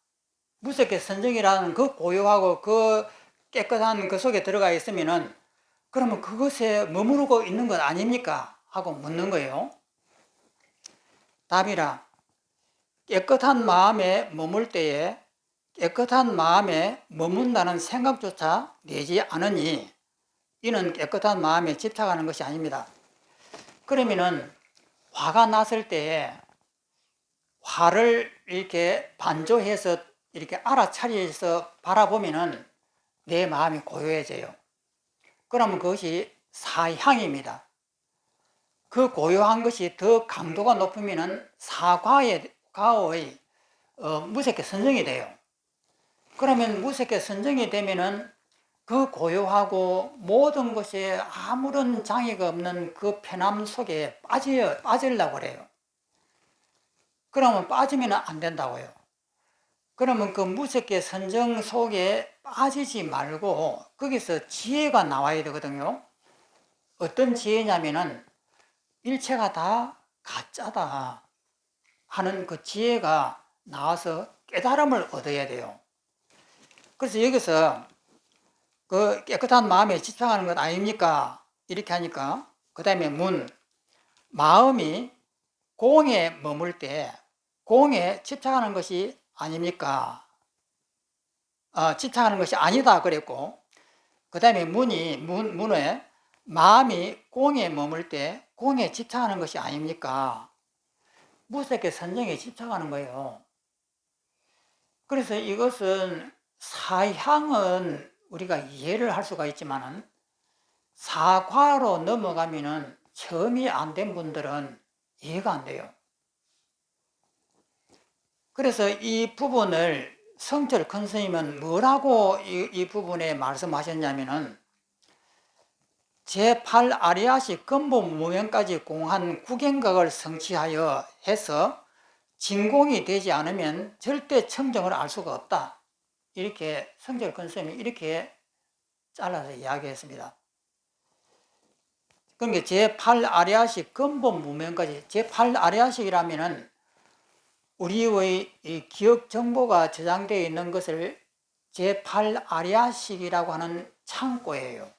무색의 선정이라는 그 고요하고 그 깨끗한 그 속에 들어가 있으면은 그러면 그것에 머무르고 있는 것 아닙니까? 하고 묻는 거예요. 답이라 깨끗한 마음에 머물 때에 깨끗한 마음에 머문다는 생각조차 내지 않으니 이는 깨끗한 마음에 집착하는 것이 아닙니다. 그러면은 화가 났을 때에 화를 이렇게 반조해서 이렇게 알아차려서 바라보면은 내 마음이 고요해져요. 그러면 그것이 사향입니다. 그 고요한 것이 더 강도가 높으면은 사과의 무색의 선정이 돼요. 그러면 무색의 선정이 되면은 그 고요하고 모든 것에 아무런 장애가 없는 그 편함 속에 빠지려고 그래요. 그러면 빠지면 안 된다고요. 그러면 그 무색의 선정 속에 빠지지 말고 거기서 지혜가 나와야 되거든요. 어떤 지혜냐면은 일체가 다 가짜다 하는 그 지혜가 나와서 깨달음을 얻어야 돼요. 그래서 여기서 그 깨끗한 마음에 집착하는 것 아닙니까? 이렇게 하니까 그 다음에 마음이 공에 머물 때 공에 집착하는 것이 아닙니까? 집착하는 것이 아니다 그랬고 그 다음에 문에 마음이 공에 머물 때 공에 집착하는 것이 아닙니까? 무색의 선정에 집착하는 거예요. 그래서 이것은 사향은 우리가 이해를 할 수가 있지만은 사과로 넘어가면은 처음이 안 된 분들은 이해가 안 돼요. 그래서 이 부분을 성철 큰 스님은 뭐라고 이 부분에 말씀하셨냐면은 제8아리아식 근본 무명까지 공한 구경각을 성취하여 해서 진공이 되지 않으면 절대 청정을 알 수가 없다. 이렇게 성철 큰 스님이 이렇게 잘라서 이야기했습니다. 그러니까 제8아리아식 근본 무명까지 제8아리아식이라면은 우리의 이 기억 정보가 저장되어 있는 것을 제8아리아식이라고 하는 창고예요.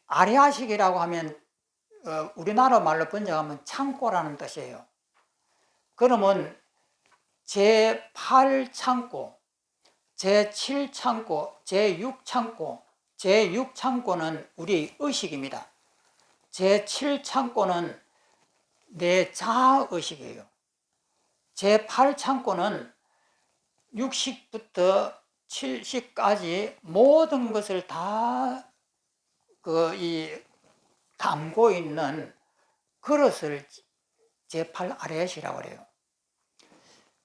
아리아식이라고 하면 우리나라 말로 번역하면 창고라는 뜻이에요. 그러면 제8창고, 제7창고, 제6창고, 제6창고는 우리의 의식입니다. 제7창고는 내 자아의식이에요. 제8창고는 60부터 70까지 모든 것을 다 담고 있는 그릇을 제8아리아식이라고 그래요.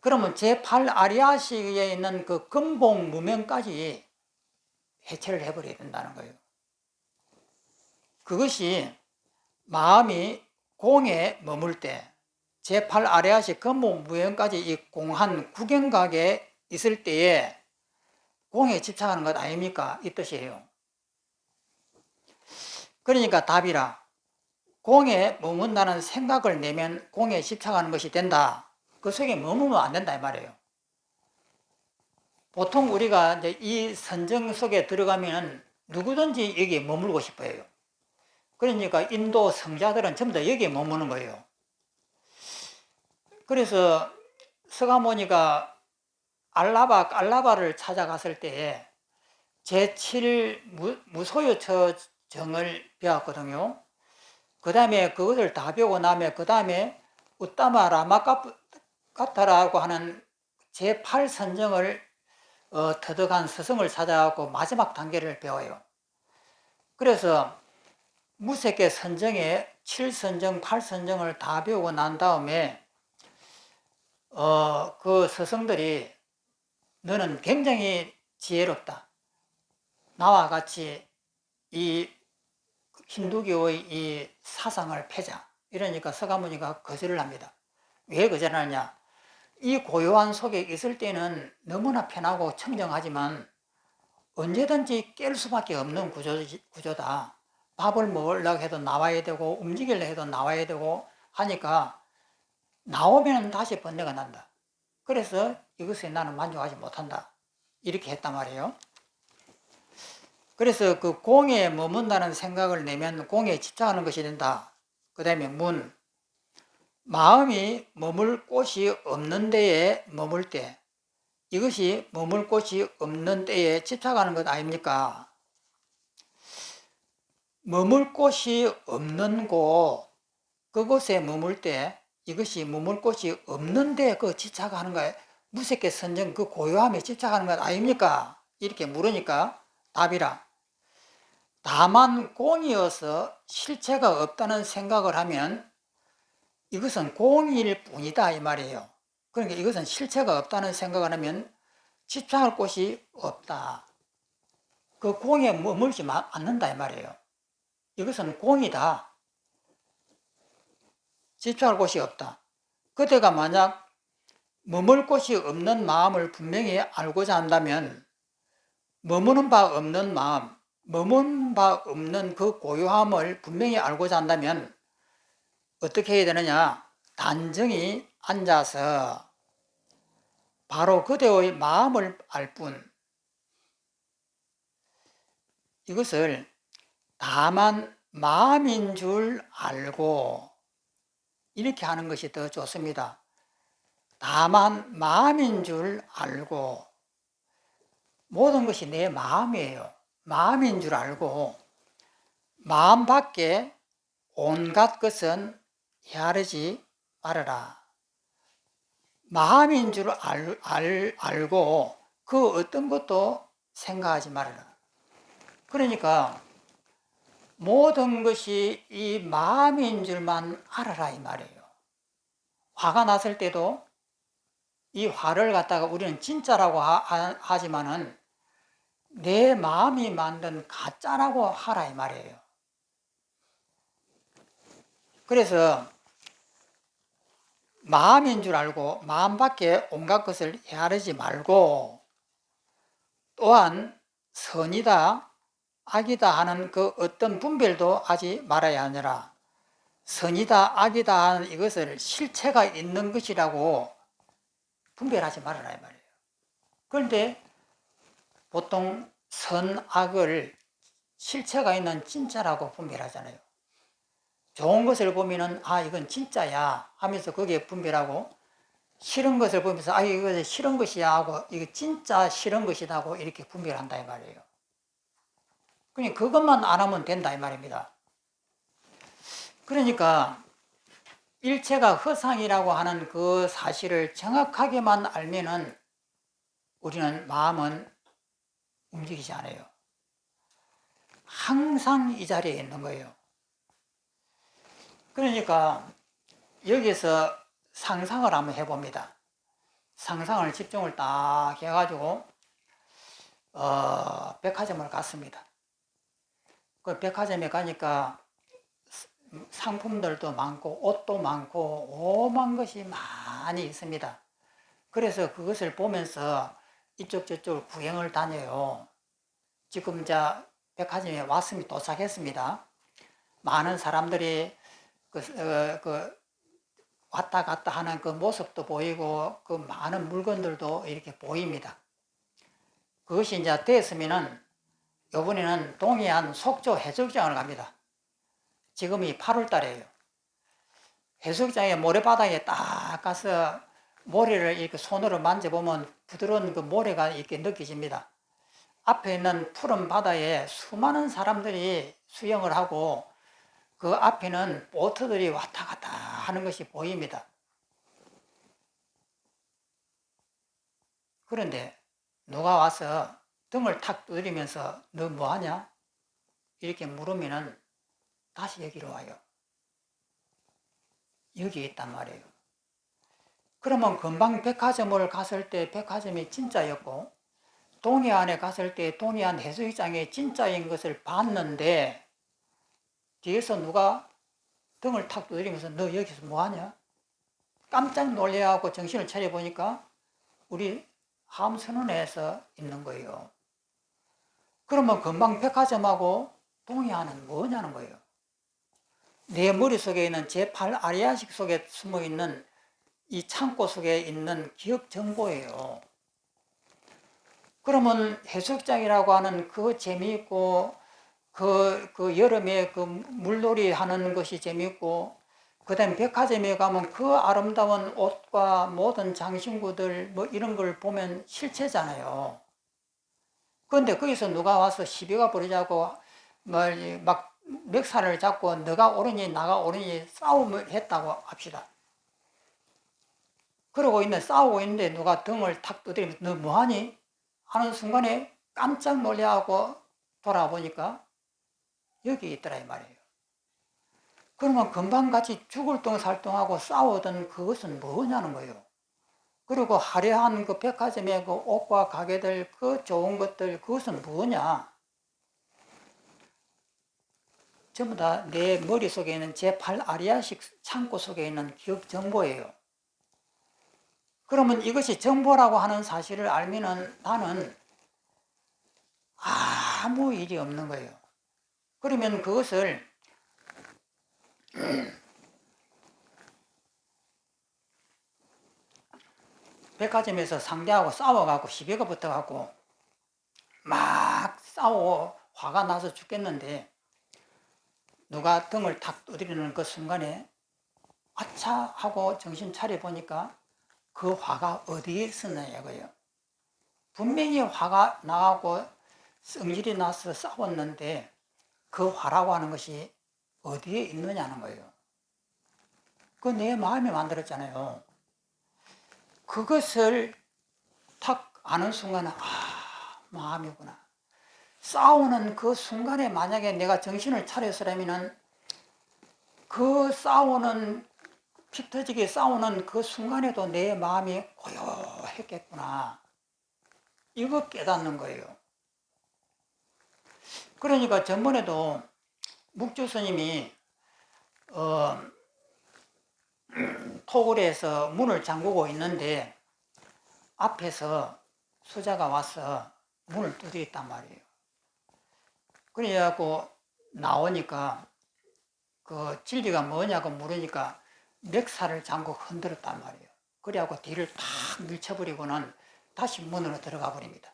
그러면 제8아리아식에 있는 그 근본 무명까지 해체를 해버려야 된다는 거예요. 그것이 마음이 공에 머물 때 제8아리아식 근본 무명까지 이 공한 구경각에 있을 때에 공에 집착하는 것 아닙니까? 이 뜻이에요. 그러니까 답이라 공에 머문다는 생각을 내면 공에 집착하는 것이 된다. 그 속에 머무면 안 된다 이 말이에요. 보통 우리가 이제 이 선정 속에 들어가면 누구든지 여기에 머물고 싶어요. 그러니까 인도 성자들은 전부 다 여기에 머무는 거예요. 그래서 서가모니가 알라바를 찾아갔을 때에 제7 무소유처정을 배웠거든요. 그 다음에 그것을 다 배우고 나면 그 다음에 우따마 라마카타라고 하는 제8선정을 터득한 스승을 찾아가고 마지막 단계를 배워요. 그래서 무색의 선정에 7선정, 8선정을 다 배우고 난 다음에 그 스승들이 너는 굉장히 지혜롭다. 나와 같이 이 힌두교의 이 사상을 펴자. 이러니까 서가모니가 거절을 합니다. 왜 거절하느냐? 이 고요한 속에 있을 때는 너무나 편하고 청정하지만 언제든지 깰 수밖에 없는 구조다. 밥을 먹으려고 해도 나와야 되고 움직이려고 해도 나와야 되고 하니까 나오면 다시 번뇌가 난다. 그래서 이것에 나는 만족하지 못한다. 이렇게 했단 말이에요. 그래서 그 공에 머문다는 생각을 내면 공에 집착하는 것이 된다. 그 다음에 문, 마음이 머물 곳이 없는 데에 머물 때, 이것이 머물 곳이 없는 때에 집착하는 것 아닙니까? 머물 곳이 없는 곳, 그곳에 머물 때, 이것이 머물 곳이 없는데 그 집착하는 거예요. 무색계 선정 그 고요함에 집착하는 것 아닙니까? 이렇게 물으니까 답이라. 다만 공이어서 실체가 없다는 생각을 하면 이것은 공일 뿐이다 이 말이에요. 그러니까 이것은 실체가 없다는 생각을 하면 집착할 곳이 없다. 그 공에 머물지 않는다 이 말이에요. 이것은 공이다. 집착할 곳이 없다. 그대가 만약 머물 곳이 없는 마음을 분명히 알고자 한다면 머무는 바 없는 마음, 머무는 바 없는 그 고요함을 분명히 알고자 한다면 어떻게 해야 되느냐? 단정히 앉아서 바로 그대의 마음을 알 뿐, 이것을 다만 마음인 줄 알고 이렇게 하는 것이 더 좋습니다. 다만 마음인 줄 알고, 모든 것이 내 마음이에요. 마음인 줄 알고 마음 밖에 온갖 것은 헤아리지 말아라. 마음인 줄 알고 그 어떤 것도 생각하지 말아라. 그러니까 모든 것이 이 마음인 줄만 알아라 이 말이에요. 화가 났을 때도 이 화를 갖다가 우리는 진짜라고 하지만은 내 마음이 만든 가짜라고 하라 이 말이에요. 그래서 마음인 줄 알고 마음 밖에 온갖 것을 헤아리지 말고, 또한 선이다 악이다 하는 그 어떤 분별도 하지 말아야 하느라. 선이다 악이다 하는 이것을 실체가 있는 것이라고 분별하지 말아라 이 말이에요. 그런데 보통 선악을 실체가 있는 진짜라고 분별하잖아요. 좋은 것을 보면은 아 이건 진짜야 하면서 거기에 분별하고, 싫은 것을 보면서 아 이거 싫은 것이야 하고 이거 진짜 싫은 것이다 하고 이렇게 분별한다 이 말이에요. 그러니까 그것만 안 하면 된다 이 말입니다. 그러니까 일체가 허상이라고 하는 그 사실을 정확하게만 알면은 우리는 마음은 움직이지 않아요. 항상 이 자리에 있는 거예요. 그러니까 여기서 상상을 한번 해봅니다. 상상을 집중을 딱 해가지고 백화점을 갔습니다. 그 백화점에 가니까 상품들도 많고 옷도 많고 오만 것이 많이 있습니다. 그래서 그것을 보면서 이쪽 저쪽 구경을 다녀요. 지금 이제 백화점에 왔습니다. 도착했습니다. 많은 사람들이 그 왔다 갔다 하는 그 모습도 보이고 그 많은 물건들도 이렇게 보입니다. 그것이 이제 됐으면은 이번에는 동해안 속초 해수욕장을 갑니다. 지금이 8월 달이에요. 해수욕장에 모래바닥에 딱 가서 모래를 이렇게 손으로 만져보면 부드러운 그 모래가 이렇게 느껴집니다. 앞에 있는 푸른 바다에 수많은 사람들이 수영을 하고 그 앞에는 보트들이 왔다 갔다 하는 것이 보입니다. 그런데 누가 와서 등을 탁 두드리면서 너 뭐하냐? 이렇게 물으면은 다시 여기로 와요. 여기에 있단 말이에요. 그러면 금방 백화점을 갔을 때 백화점이 진짜였고 동해안에 갔을 때 동해안 해수욕장이 진짜인 것을 봤는데 뒤에서 누가 등을 탁 두드리면서 너 여기서 뭐하냐? 깜짝 놀래갖고 정신을 차려보니까 우리 함선원에서 있는 거예요. 그러면 금방 백화점하고 동의하는 뭐냐는 거예요. 내 머릿속에 있는 제8아리아식 속에 숨어있는 이 창고 속에 있는 기억 정보예요. 그러면 해수욕장이라고 하는 그 재미있고 그 여름에 그 물놀이 하는 것이 재미있고 그 다음에 백화점에 가면 그 아름다운 옷과 모든 장신구들 뭐 이런 걸 보면 실체잖아요. 그런데 거기서 누가 와서 시비가 벌이자고 막 멱살을 잡고 너가 옳으니 나가 옳으니 싸움을 했다고 합시다. 그러고 싸우고 있는데 누가 등을 탁 두드리면 너 뭐하니? 하는 순간에 깜짝 놀래하고 돌아보니까 여기 있더라 이 말이에요. 그러면 금방 같이 죽을 똥살똥하고 싸우던 그것은 뭐냐는 거예요. 그리고 화려한 그 백화점의 그 옷과 가게들 그 좋은 것들 그것은 뭐냐? 전부 다 내 머릿속에 있는 제8아리아식 창고 속에 있는 기억 정보예요. 그러면 이것이 정보라고 하는 사실을 알면은 나는 아무 일이 없는 거예요. 그러면 그것을 백화점에서 상대하고 싸워갖고 시비가 붙어갖고 막 싸우고 화가 나서 죽겠는데 누가 등을 탁 두드리는 그 순간에 아차 하고 정신 차려 보니까 그 화가 어디에 있었느냐 이거예요. 분명히 화가 나고 성질이 나서 싸웠는데 그 화라고 하는 것이 어디에 있느냐는 거예요. 그 내 마음이 만들었잖아요. 그것을 탁 아는 순간에 마음이구나. 싸우는 그 순간에 만약에 내가 정신을 차렸으라면은 그 싸우는 피 터지게 싸우는 그 순간에도 내 마음이 고요했겠구나. 이거 깨닫는 거예요. 그러니까 전번에도 묵주 스님이 토굴에서 문을 잠그고 있는데 앞에서 수자가 와서 문을 두드렸단 말이에요. 그래갖고 나오니까 그 진리가 뭐냐고 물으니까 멱살을 잠고 흔들었단 말이에요. 그래갖고 뒤를 탁 밀쳐버리고는 다시 문으로 들어가 버립니다.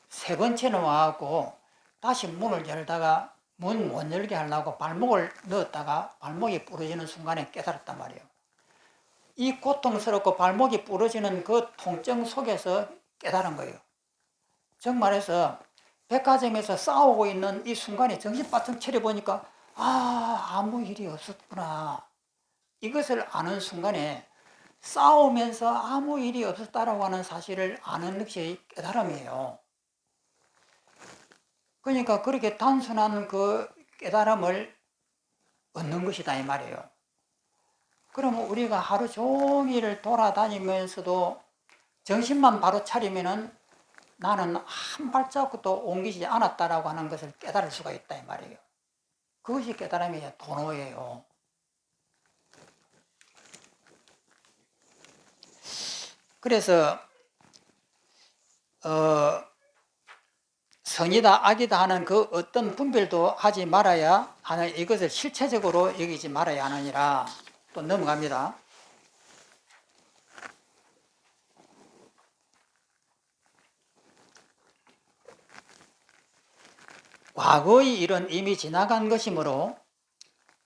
세 번째는 와갖고 다시 문을 열다가 문 못 열게 하려고 발목을 넣었다가 발목이 부러지는 순간에 깨달았단 말이에요. 이 고통스럽고 발목이 부러지는 그 통증 속에서 깨달은 거예요. 정말해서 백화점에서 싸우고 있는 이 순간에 정신 바짝 차려보니까 아무 일이 없었구나. 이것을 아는 순간에 싸우면서 아무 일이 없었다라고 하는 사실을 아는 것이 깨달음이에요. 그러니까 그렇게 단순한 그 깨달음을 얻는 것이다 이 말이에요. 그러면 우리가 하루 종일 돌아다니면서도 정신만 바로 차리면은 나는 한 발자국도 옮기지 않았다라고 하는 것을 깨달을 수가 있다 이 말이에요. 그것이 깨달음이 도노예요. 그래서 선이다 악이다 하는 그 어떤 분별도 하지 말아야 하는 이것을 실체적으로 여기지 말아야 하느니라. 또 넘어갑니다. 과거의 일은 이미 지나간 것이므로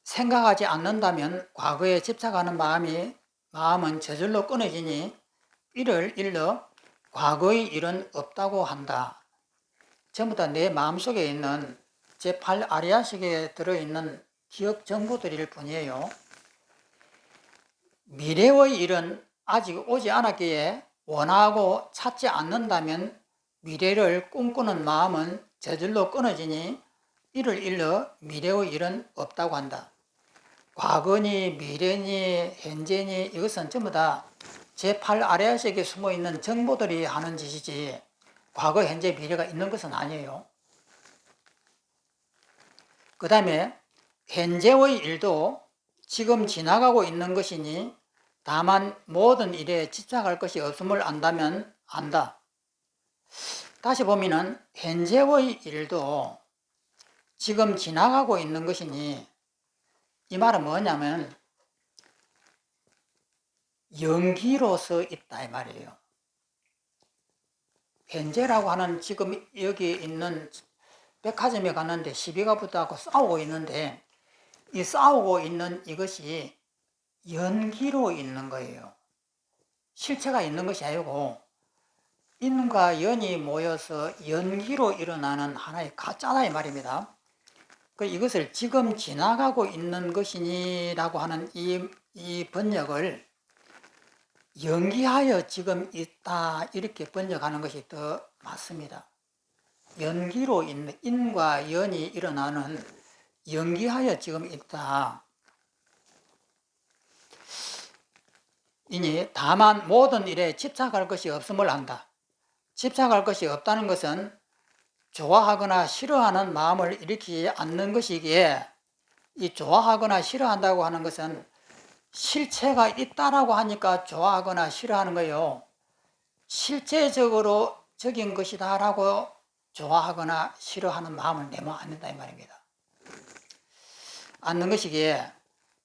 생각하지 않는다면 과거에 집착하는 마음은 저절로 끊어지니 이를 일러 과거의 일은 없다고 한다. 전부 다 내 마음속에 있는 제8아리아식에 들어있는 기억 정보들일 뿐이에요. 미래의 일은 아직 오지 않았기에 원하고 찾지 않는다면 미래를 꿈꾸는 마음은 저절로 끊어지니 이를 일러 미래의 일은 없다고 한다. 과거니 미래니 현재니 이것은 전부 다 제8아리아식에 숨어있는 정보들이 하는 짓이지 과거 현재 미래가 있는 것은 아니에요. 그 다음에 현재의 일도 지금 지나가고 있는 것이니 다만 모든 일에 집착할 것이 없음을 안다면 안다. 다시 보면은 현재의 일도 지금 지나가고 있는 것이니, 이 말은 뭐냐면 연기로서 있다 이 말이에요. 현재라고 하는 지금 여기 있는 백화점에 갔는데 시비가 붙어갖고 싸우고 있는데, 이 싸우고 있는 이것이 연기로 있는 거예요. 실체가 있는 것이 아니고 인과 연이 모여서 연기로 일어나는 하나의 가짜다 이 말입니다. 이것을 지금 지나가고 있는 것이니 라고 하는 이 번역을 연기하여 지금 있다 이렇게 번역하는 것이 더 맞습니다. 연기로 있는, 인과 연이 일어나는, 연기하여 지금 있다. 이니 다만 모든 일에 집착할 것이 없음을 안다. 집착할 것이 없다는 것은 좋아하거나 싫어하는 마음을 일으키지 않는 것이기에, 이 좋아하거나 싫어한다고 하는 것은 실체가 있다라고 하니까 좋아하거나 싫어하는 거예요. 실제적으로 적인 것이다 라고 좋아하거나 싫어하는 마음을 내면 안 된다 이 말입니다. 않는 것이기에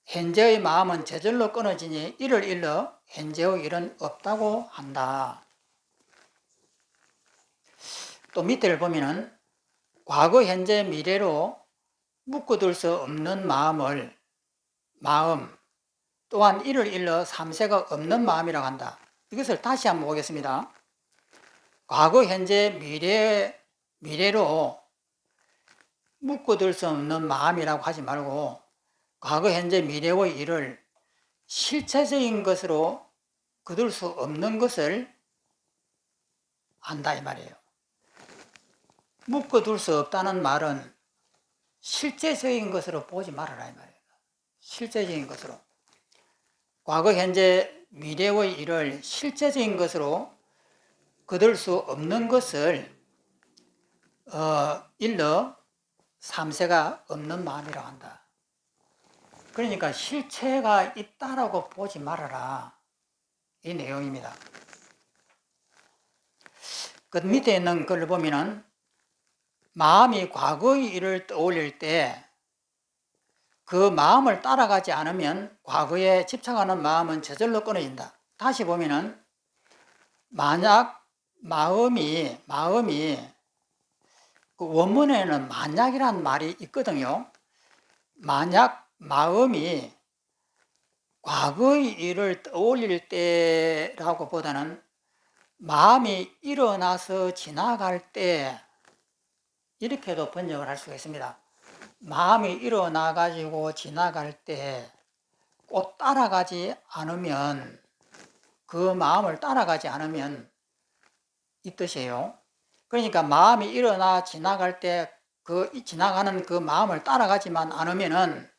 현재의 마음은 저절로 끊어지니 이를 일러 현재의 일은 없다고 한다. 또 밑에를 보면은 과거, 현재, 미래로 묶어둘 수 없는 마음 또한 이를 일러 삼세가 없는 마음이라고 한다. 이것을 다시 한번 보겠습니다. 과거, 현재, 미래로 묶어둘 수 없는 마음이라고 하지 말고 과거, 현재, 미래의 일을 실체적인 것으로 거둘 수 없는 것을 안다 이 말이에요. 묶어둘 수 없다는 말은 실제적인 것으로 보지 말아라 이 말이에요. 실제적인 것으로. 과거, 현재, 미래의 일을 실제적인 것으로 거둘 수 없는 것을 일러 삼세가 없는 마음이라고 한다. 그러니까 실체가 있다라고 보지 말아라 이 내용입니다. 그 밑에 있는 걸 보면은 마음이 과거의 일을 떠올릴 때 그 마음을 따라가지 않으면 과거에 집착하는 마음은 저절로 끊어진다. 다시 보면은 만약 마음이 그 원문에는 만약이라는 말이 있거든요. 만약 마음이 과거의 일을 떠올릴 때라고 보다는 마음이 일어나서 지나갈 때 이렇게도 번역을 할 수가 있습니다. 마음이 일어나 가지고 지나갈 때 꼭 따라가지 않으면, 그 마음을 따라가지 않으면 이 뜻이에요. 그러니까 마음이 일어나 지나갈 때 그 지나가는 그 마음을 따라가지만 않으면은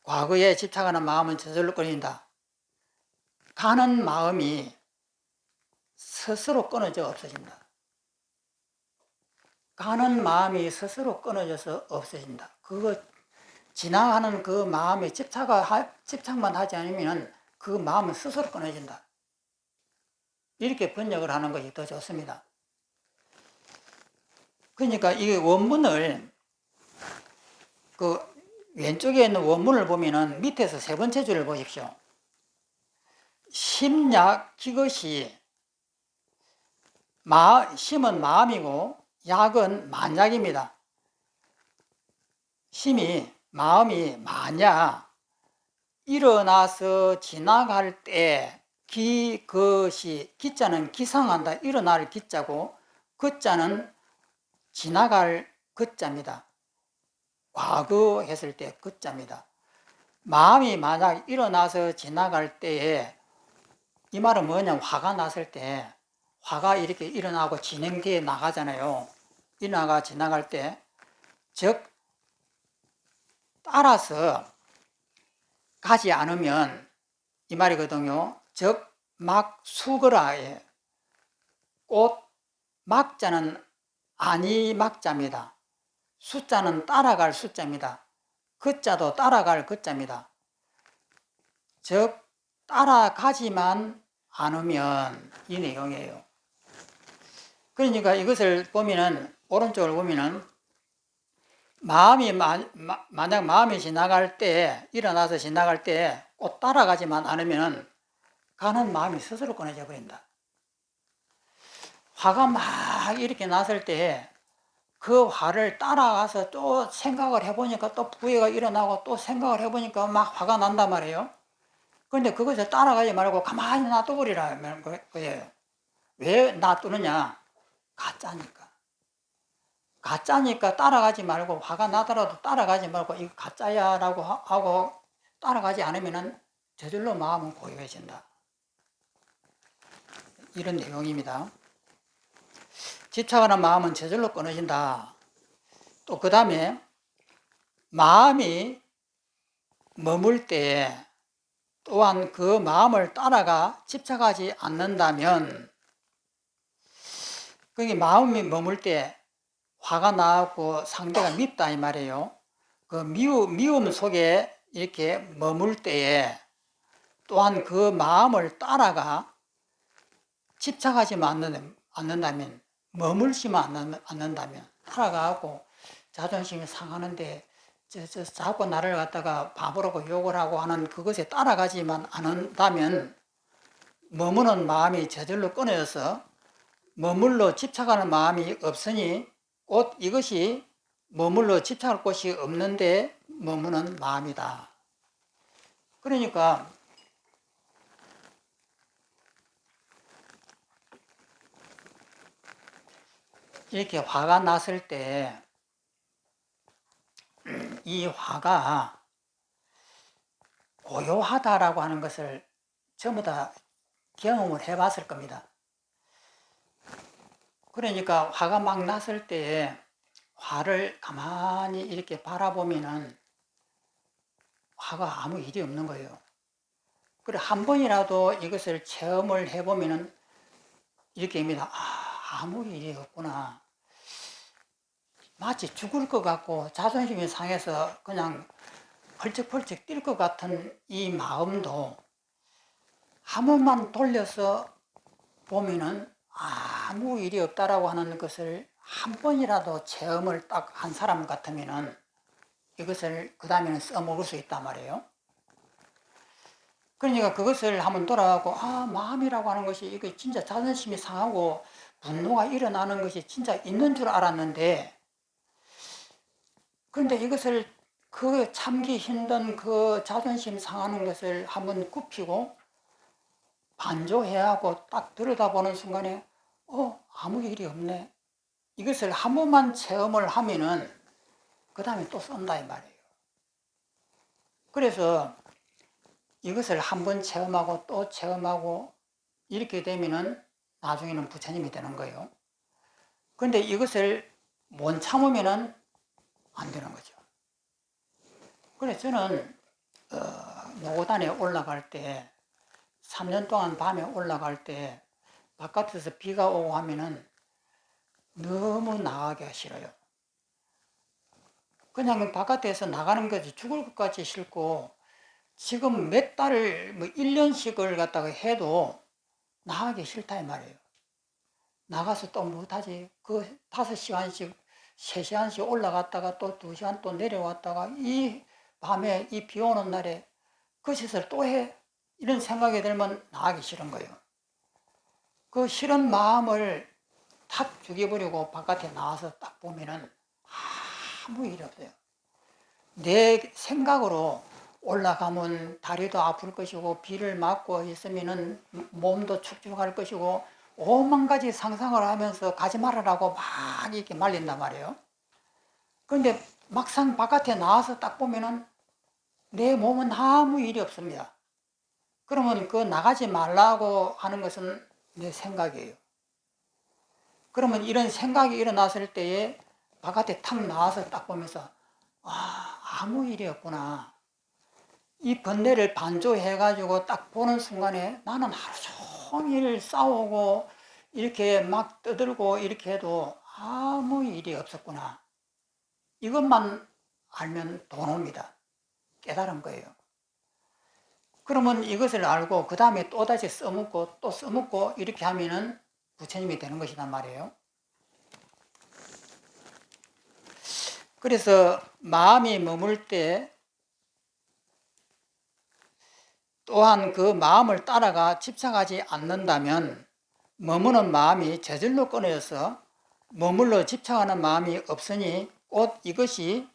과거에 집착하는 마음은 저절로 끊인다. 가는 마음이 스스로 끊어져 없어진다. 가는 마음이 스스로 끊어져서 없어진다. 그거 지나가는 그 마음에 집착만 하지 않으면 그 마음은 스스로 끊어진다. 이렇게 번역을 하는 것이 더 좋습니다. 그러니까 이 원문을 그 왼쪽에 있는 원문을 보면은 밑에서 세 번째 줄을 보십시오. 심약 기것이 심은 마음이고 약은 만약입니다. 마음이 만약 일어나서 지나갈 때 기것이, 기자는 기상한다, 일어날 기자고 그자는 지나갈 그자입니다. 과거 했을 때 그자입니다. 마음이 만약 일어나서 지나갈 때에, 이 말은 뭐냐면 화가 났을 때 화가 이렇게 일어나고 진행되어 나가잖아요. 일어나가 지나갈 때, 즉 따라서 가지 않으면 이 말이거든요. 즉 막 수거라에 꽃 막자는 아니 막자입니다. 숫자는 따라갈 숫자입니다. 그자도 따라갈 그자입니다. 즉 따라가지만 않으면 이 내용이에요. 그러니까 이것을 보면은 오른쪽을 보면은 마음이 만약 마음이 지나갈 때 일어나서 지나갈 때 꼭 따라가지만 않으면 가는 마음이 스스로 끊어져 버린다. 화가 막 이렇게 났을 때 그 화를 따라가서 또 생각을 해보니까 또 부해가 일어나고 또 생각을 해보니까 막 화가 난단 말이에요. 그런데 그것을 따라가지 말고 가만히 놔둬버리라는 거예요. 왜 놔두느냐? 가짜니까. 가짜니까 따라가지 말고, 화가 나더라도 따라가지 말고 이거 가짜야 라고 하고 따라가지 않으면 저절로 마음은 고요해진다. 이런 내용입니다. 집착하는 마음은 저절로 끊어진다. 또 그 다음에 마음이 머물 때 또한 그 마음을 따라가 집착하지 않는다면, 그게 마음이 머물 때 화가 나고 상대가 밉다 이 말이에요. 그 미움 속에 이렇게 머물 때에 또한 그 마음을 따라가 집착하지만 않는다면, 머물지만 않는다면, 따라가고 자존심이 상하는데 자꾸 나를 갖다가 바보라고 욕을 하고 하는 그것에 따라가지만 않는다면 머무는 마음이 저절로 끊어져서 머물러 집착하는 마음이 없으니 곧 이것이 머물러 집착할 곳이 없는데 머무는 마음이다. 그러니까 이렇게 화가 났을 때 이 화가 고요하다라고 하는 것을 전부 다 경험을 해봤을 겁니다. 그러니까 화가 막 났을 때에 화를 가만히 이렇게 바라보면은 화가 아무 일이 없는 거예요. 그래 한 번이라도 이것을 체험을 해보면은 이렇게 합니다. 아무 일이 없구나. 마치 죽을 것 같고 자존심이 상해서 그냥 펄쩍펄쩍 뛸 것 같은 이 마음도 한 번만 돌려서 보면은 아무 일이 없다라고 하는 것을 한 번이라도 체험을 딱 한 사람 같으면은 이것을 그 다음에는 써먹을 수 있단 말이에요. 그러니까 그것을 한번 돌아가고 마음이라고 하는 것이 이거 진짜 자존심이 상하고 분노가 일어나는 것이 진짜 있는 줄 알았는데, 그런데 이것을 그 참기 힘든 그 자존심 상하는 것을 한번 굽히고 반조해야 하고 딱 들여다보는 순간에 아무 일이 없네. 이것을 한 번만 체험을 하면은 그 다음에 또 쏜다 이 말이에요. 그래서 이것을 한 번 체험하고 또 체험하고 이렇게 되면은 나중에는 부처님이 되는 거예요. 그런데 이것을 못 참으면은 안 되는 거죠. 그래서 저는 노고단에 올라갈 때 3년 동안 밤에 올라갈 때 바깥에서 비가 오고 하면은 너무 나가기가 싫어요. 그냥 바깥에서 나가는 것이 죽을 것 같이 싫고, 지금 몇 달, 1년씩을 갖다가 해도 나가기 싫다 이 말이에요. 나가서 또 못하지. 그 5시간씩, 3시간씩 올라갔다가 또 2시간 또 내려왔다가 이 밤에 이 비 오는 날에 그 짓을 또 해. 이런 생각이 들면 나가기 싫은 거예요. 그 싫은 마음을 탁 죽여버리고 바깥에 나와서 딱 보면은 아무 일이 없어요. 내 생각으로 올라가면 다리도 아플 것이고 비를 맞고 있으면은 몸도 축축할 것이고 오만 가지 상상을 하면서 가지 말아라고 막 이렇게 말린단 말이에요. 그런데 막상 바깥에 나와서 딱 보면은 내 몸은 아무 일이 없습니다. 그러면 그 나가지 말라고 하는 것은 내 생각이에요. 그러면 이런 생각이 일어났을 때에 바깥에 탁 나와서 딱 보면서 아무 일이 없구나. 이 번뇌를 반조해가지고 딱 보는 순간에 나는 하루 종일 싸우고 이렇게 막 떠들고 이렇게 해도 아무 일이 없었구나. 이것만 알면 돈 옵니다. 깨달은 거예요. 그러면 이것을 알고 그 다음에 또다시 써먹고 또 써먹고 이렇게 하면은 부처님이 되는 것이란 말이에요. 그래서 마음이 머물 때 또한 그 마음을 따라가 집착하지 않는다면 머무는 마음이 저절로 끊어져서 머물러 집착하는 마음이 없으니 곧 이것이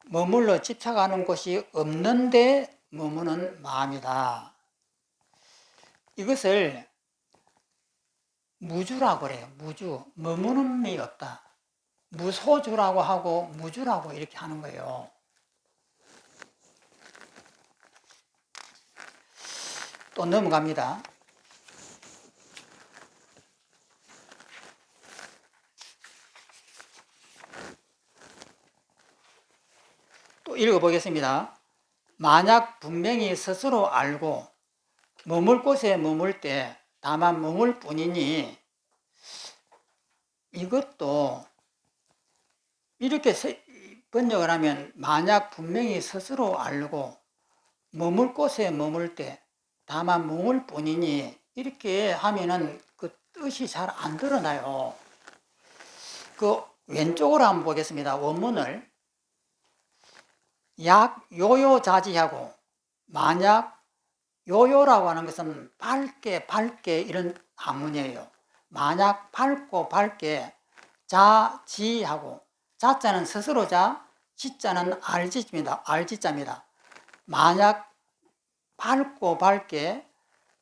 머물러 집착하는 곳이 없는데 머무는 마음이다. 이것을 무주라고 그래요. 무주. 머무름이 없다. 무소주라고 하고 무주라고 이렇게 하는 거예요. 또 넘어갑니다. 또 읽어보겠습니다. 만약 분명히 스스로 알고 머물 곳에 머물 때 다만 머물 뿐이니, 이것도 이렇게 번역을 하면 만약 분명히 스스로 알고 머물 곳에 머물 때 다만 머물 뿐이니, 이렇게 하면은 그 뜻이 잘 안 드러나요. 그 왼쪽으로 한번 보겠습니다. 원문을. 약 요요자지하고, 만약 요요라고 하는 것은 밝게 이런 한문이에요. 만약 밝고 밝게, 자지하고, 자자는 스스로 자, 지자는 알지자입니다. 만약 밝고 밝게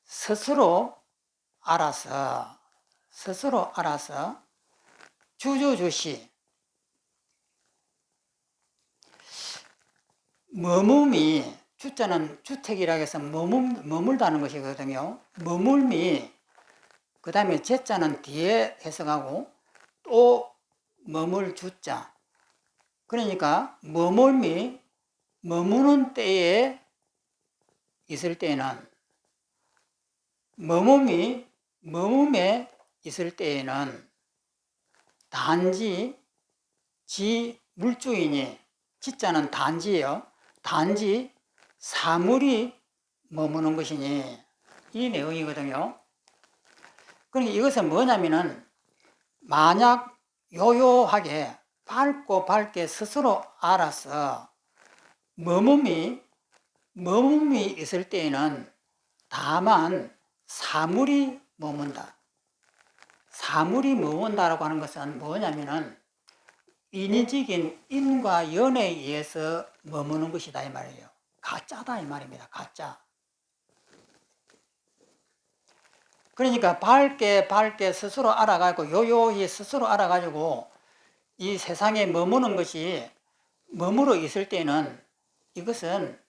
스스로 알아서 주주주시, 머뭄이, 주자는 주택이라고 해서 머물다는 것이거든요. 머물미, 그 다음에 제자는 뒤에 해석하고 또 머물 주자. 그러니까 머물미, 머무는 때에 있을 때는, 머뭄에 있을 때에는 단지 지 물주이니, 지자는 단지예요. 단지 사물이 머무는 것이니, 이 내용이거든요. 그러니까 이것은 뭐냐면은, 만약 요요하게 밝고 밝게 스스로 알아서 머뭄이 있을 때에는 다만 사물이 머문다. 사물이 머문다라고 하는 것은 뭐냐면은 인위적인 인과 연에 의해서 머무는 것이다 이 말이에요. 가짜다 이 말입니다. 가짜. 그러니까 밝게 스스로 알아가지고, 요요히 스스로 알아가지고 이 세상에 머무는 것이 머물러 있을 때는 이것은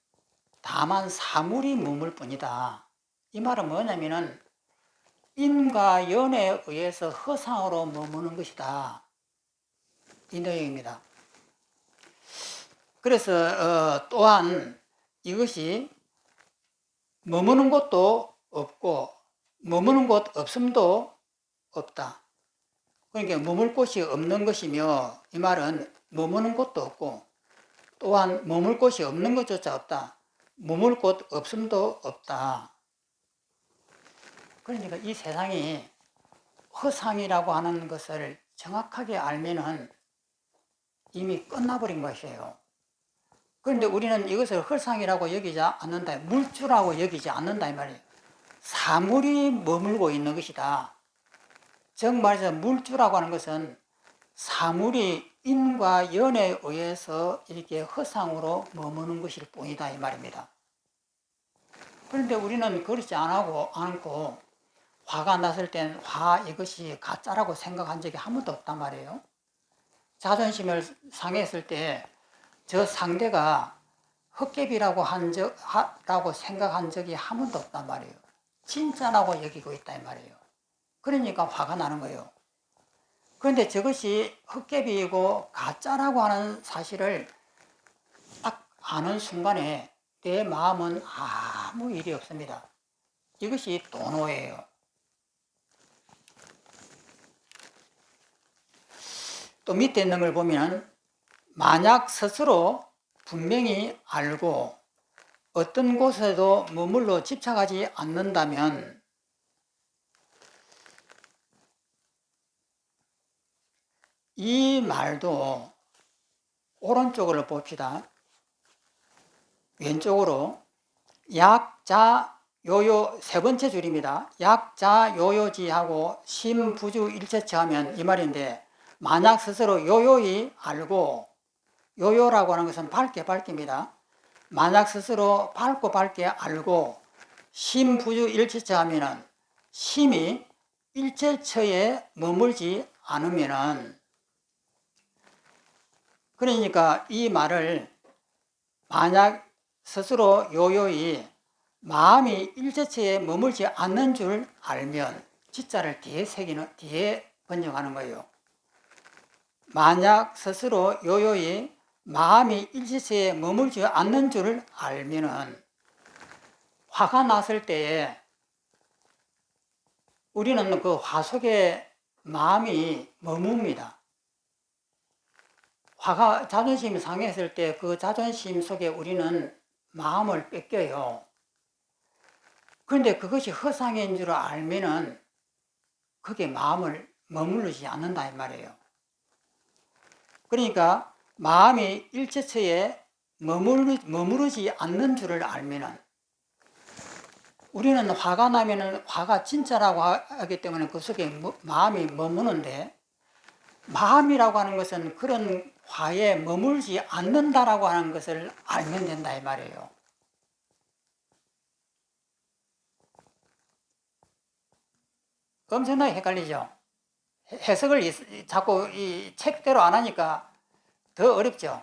다만 사물이 머물 뿐이다. 이 말은 뭐냐면은 인과 연에 의해서 허상으로 머무는 것이다, 이 내용입니다. 그래서 또한 이것이 머무는 곳도 없고 머무는 곳 없음도 없다. 그러니까 머물 곳이 없는 것이며, 이 말은 머무는 곳도 없고 또한 머물 곳이 없는 것조차 없다. 머물 곳 없음도 없다. 그러니까 이 세상이 허상이라고 하는 것을 정확하게 알면은 이미 끝나버린 것이에요. 그런데 우리는 이것을 허상이라고 여기지 않는다, 물주라고 여기지 않는다 이 말이에요. 사물이 머물고 있는 것이다. 즉 말해서 물주라고 하는 것은 사물이 인과 연에 의해서 이렇게 허상으로 머무는 것일 뿐이다 이 말입니다. 그런데 우리는 그렇지 않고 화가 났을 땐 이것이 가짜라고 생각한 적이 한 번도 없단 말이에요. 자존심을 상했을 때 저 상대가 헛개비라고 라고 생각한 적이 한 번도 없단 말이에요. 진짜라고 여기고 있다 이 말이에요. 그러니까 화가 나는 거예요. 그런데 저것이 헛개비이고 가짜라고 하는 사실을 딱 아는 순간에 내 마음은 아무 일이 없습니다. 이것이 도노예요. 또 밑에 있는 걸 보면, 만약 스스로 분명히 알고 어떤 곳에도 머물러 집착하지 않는다면, 이 말도 오른쪽으로 봅시다. 왼쪽으로 약자 요요 세 번째 줄입니다. 약자 요요지하고 심부주 일체치 하면 이 말인데, 만약 스스로 요요히 알고, 요요라고 하는 것은 밝게 밝힙니다. 만약 스스로 밝고 밝게 알고 심부주 일체처 하면은, 심이 일체처에 머물지 않으면은, 그러니까 이 말을 만약 스스로 요요히 마음이 일체처에 머물지 않는 줄 알면, 지자를 뒤에 번역하는 거예요. 만약 스스로 요요히 마음이 일체처에 머물지 않는 줄 알면은, 화가 났을 때에 우리는 그 화 속에 마음이 머뭅니다. 화가 자존심이 상했을 때 그 자존심 속에 우리는 마음을 뺏겨요. 그런데 그것이 허상인 줄 알면은 그게 마음을 머무르지 않는다 이 말이에요. 그러니까 마음이 일체처에 머무르지 않는 줄을 알면은, 우리는 화가 나면은 화가 진짜라고 하기 때문에 그 속에 마음이 머무는데, 마음이라고 하는 것은 그런 화에 머물지 않는다라고 하는 것을 알면 된다 이 말이에요. 엄청나게 헷갈리죠. 해석을 자꾸 이 책대로 안 하니까 더 어렵죠.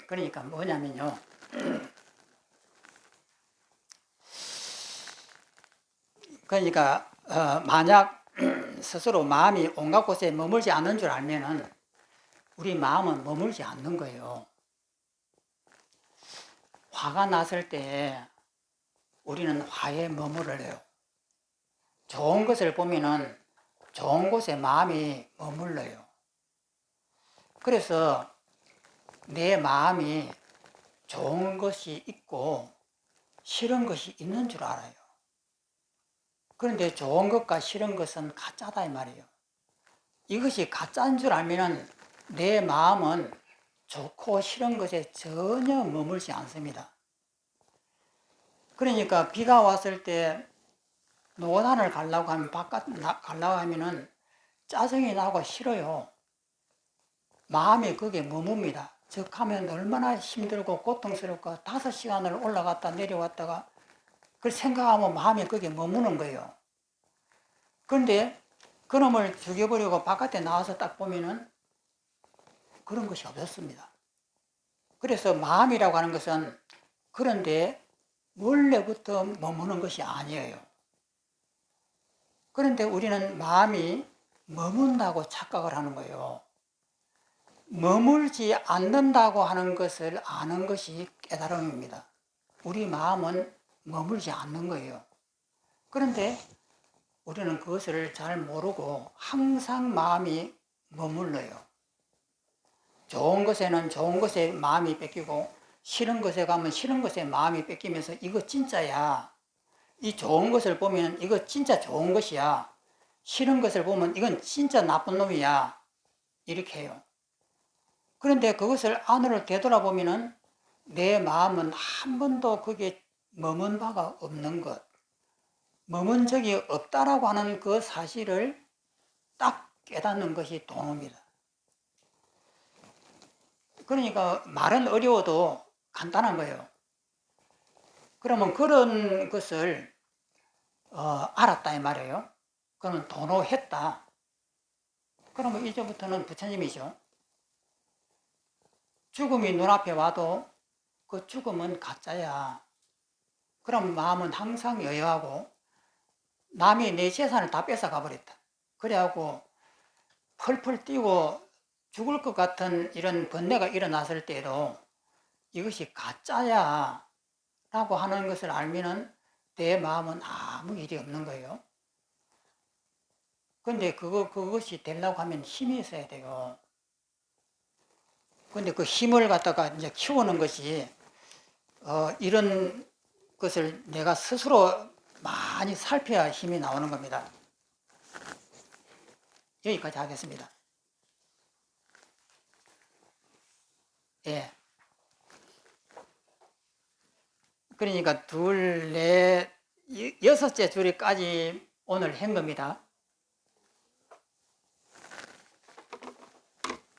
그러니까 뭐냐면요, 그러니까 만약 스스로 마음이 온갖 곳에 머물지 않는 줄 알면은 우리 마음은 머물지 않는 거예요. 화가 났을 때 우리는 화에 머무르래요. 좋은 것을 보면은 좋은 곳에 마음이 머물러요. 그래서 내 마음이 좋은 것이 있고 싫은 것이 있는 줄 알아요. 그런데 좋은 것과 싫은 것은 가짜다 이 말이에요. 이것이 가짜인 줄 알면은 내 마음은 좋고 싫은 것에 전혀 머물지 않습니다. 그러니까 비가 왔을 때 노단을 가려고 하면, 가려고 하면은 짜증이 나고 싫어요. 마음이 거기에 머뭅니다. 즉 하면 얼마나 힘들고 고통스럽고 5시간을 올라갔다 내려왔다가 그걸 생각하면 마음이 거기에 머무는 거예요. 그런데 그놈을 죽여버리고 바깥에 나와서 딱 보면은 그런 것이 없었습니다. 그래서 마음이라고 하는 것은 그런데 원래부터 머무는 것이 아니에요. 그런데 우리는 마음이 머문다고 착각을 하는 거예요. 머물지 않는다고 하는 것을 아는 것이 깨달음입니다. 우리 마음은 머물지 않는 거예요. 그런데 우리는 그것을 잘 모르고 항상 마음이 머물러요. 좋은 것에는 좋은 것에 마음이 뺏기고 싫은 것에 가면 싫은 것에 마음이 뺏기면서 이거 진짜야. 이 좋은 것을 보면 이거 진짜 좋은 것이야. 싫은 것을 보면 이건 진짜 나쁜 놈이야. 이렇게 해요. 그런데 그것을 안으로 되돌아보면은 내 마음은 한 번도 거기에 머문 바가 없는 것, 머문 적이 없다라고 하는 그 사실을 딱 깨닫는 것이 도노입니다. 그러니까 말은 어려워도 간단한 거예요. 그러면 그런 것을 알았다 이 말이에요. 그러면 도노했다. 그러면 이제부터는 부처님이죠. 죽음이 눈앞에 와도 그 죽음은 가짜야. 그럼 마음은 항상 여여하고 남이 내 재산을 다 뺏어가 버렸다. 그래갖고 펄펄 뛰고 죽을 것 같은 이런 번뇌가 일어났을 때도 이것이 가짜야 라고 하는 것을 알면은 내 마음은 아무 일이 없는 거예요. 근데 그것이 되려고 하면 힘이 있어야 돼요. 근데 그 힘을 갖다가 이제 키우는 것이 이런 것을 내가 스스로 많이 살펴야 힘이 나오는 겁니다. 여기까지 하겠습니다. 예. 그러니까 둘, 넷, 여섯째 줄까지 오늘 한 겁니다.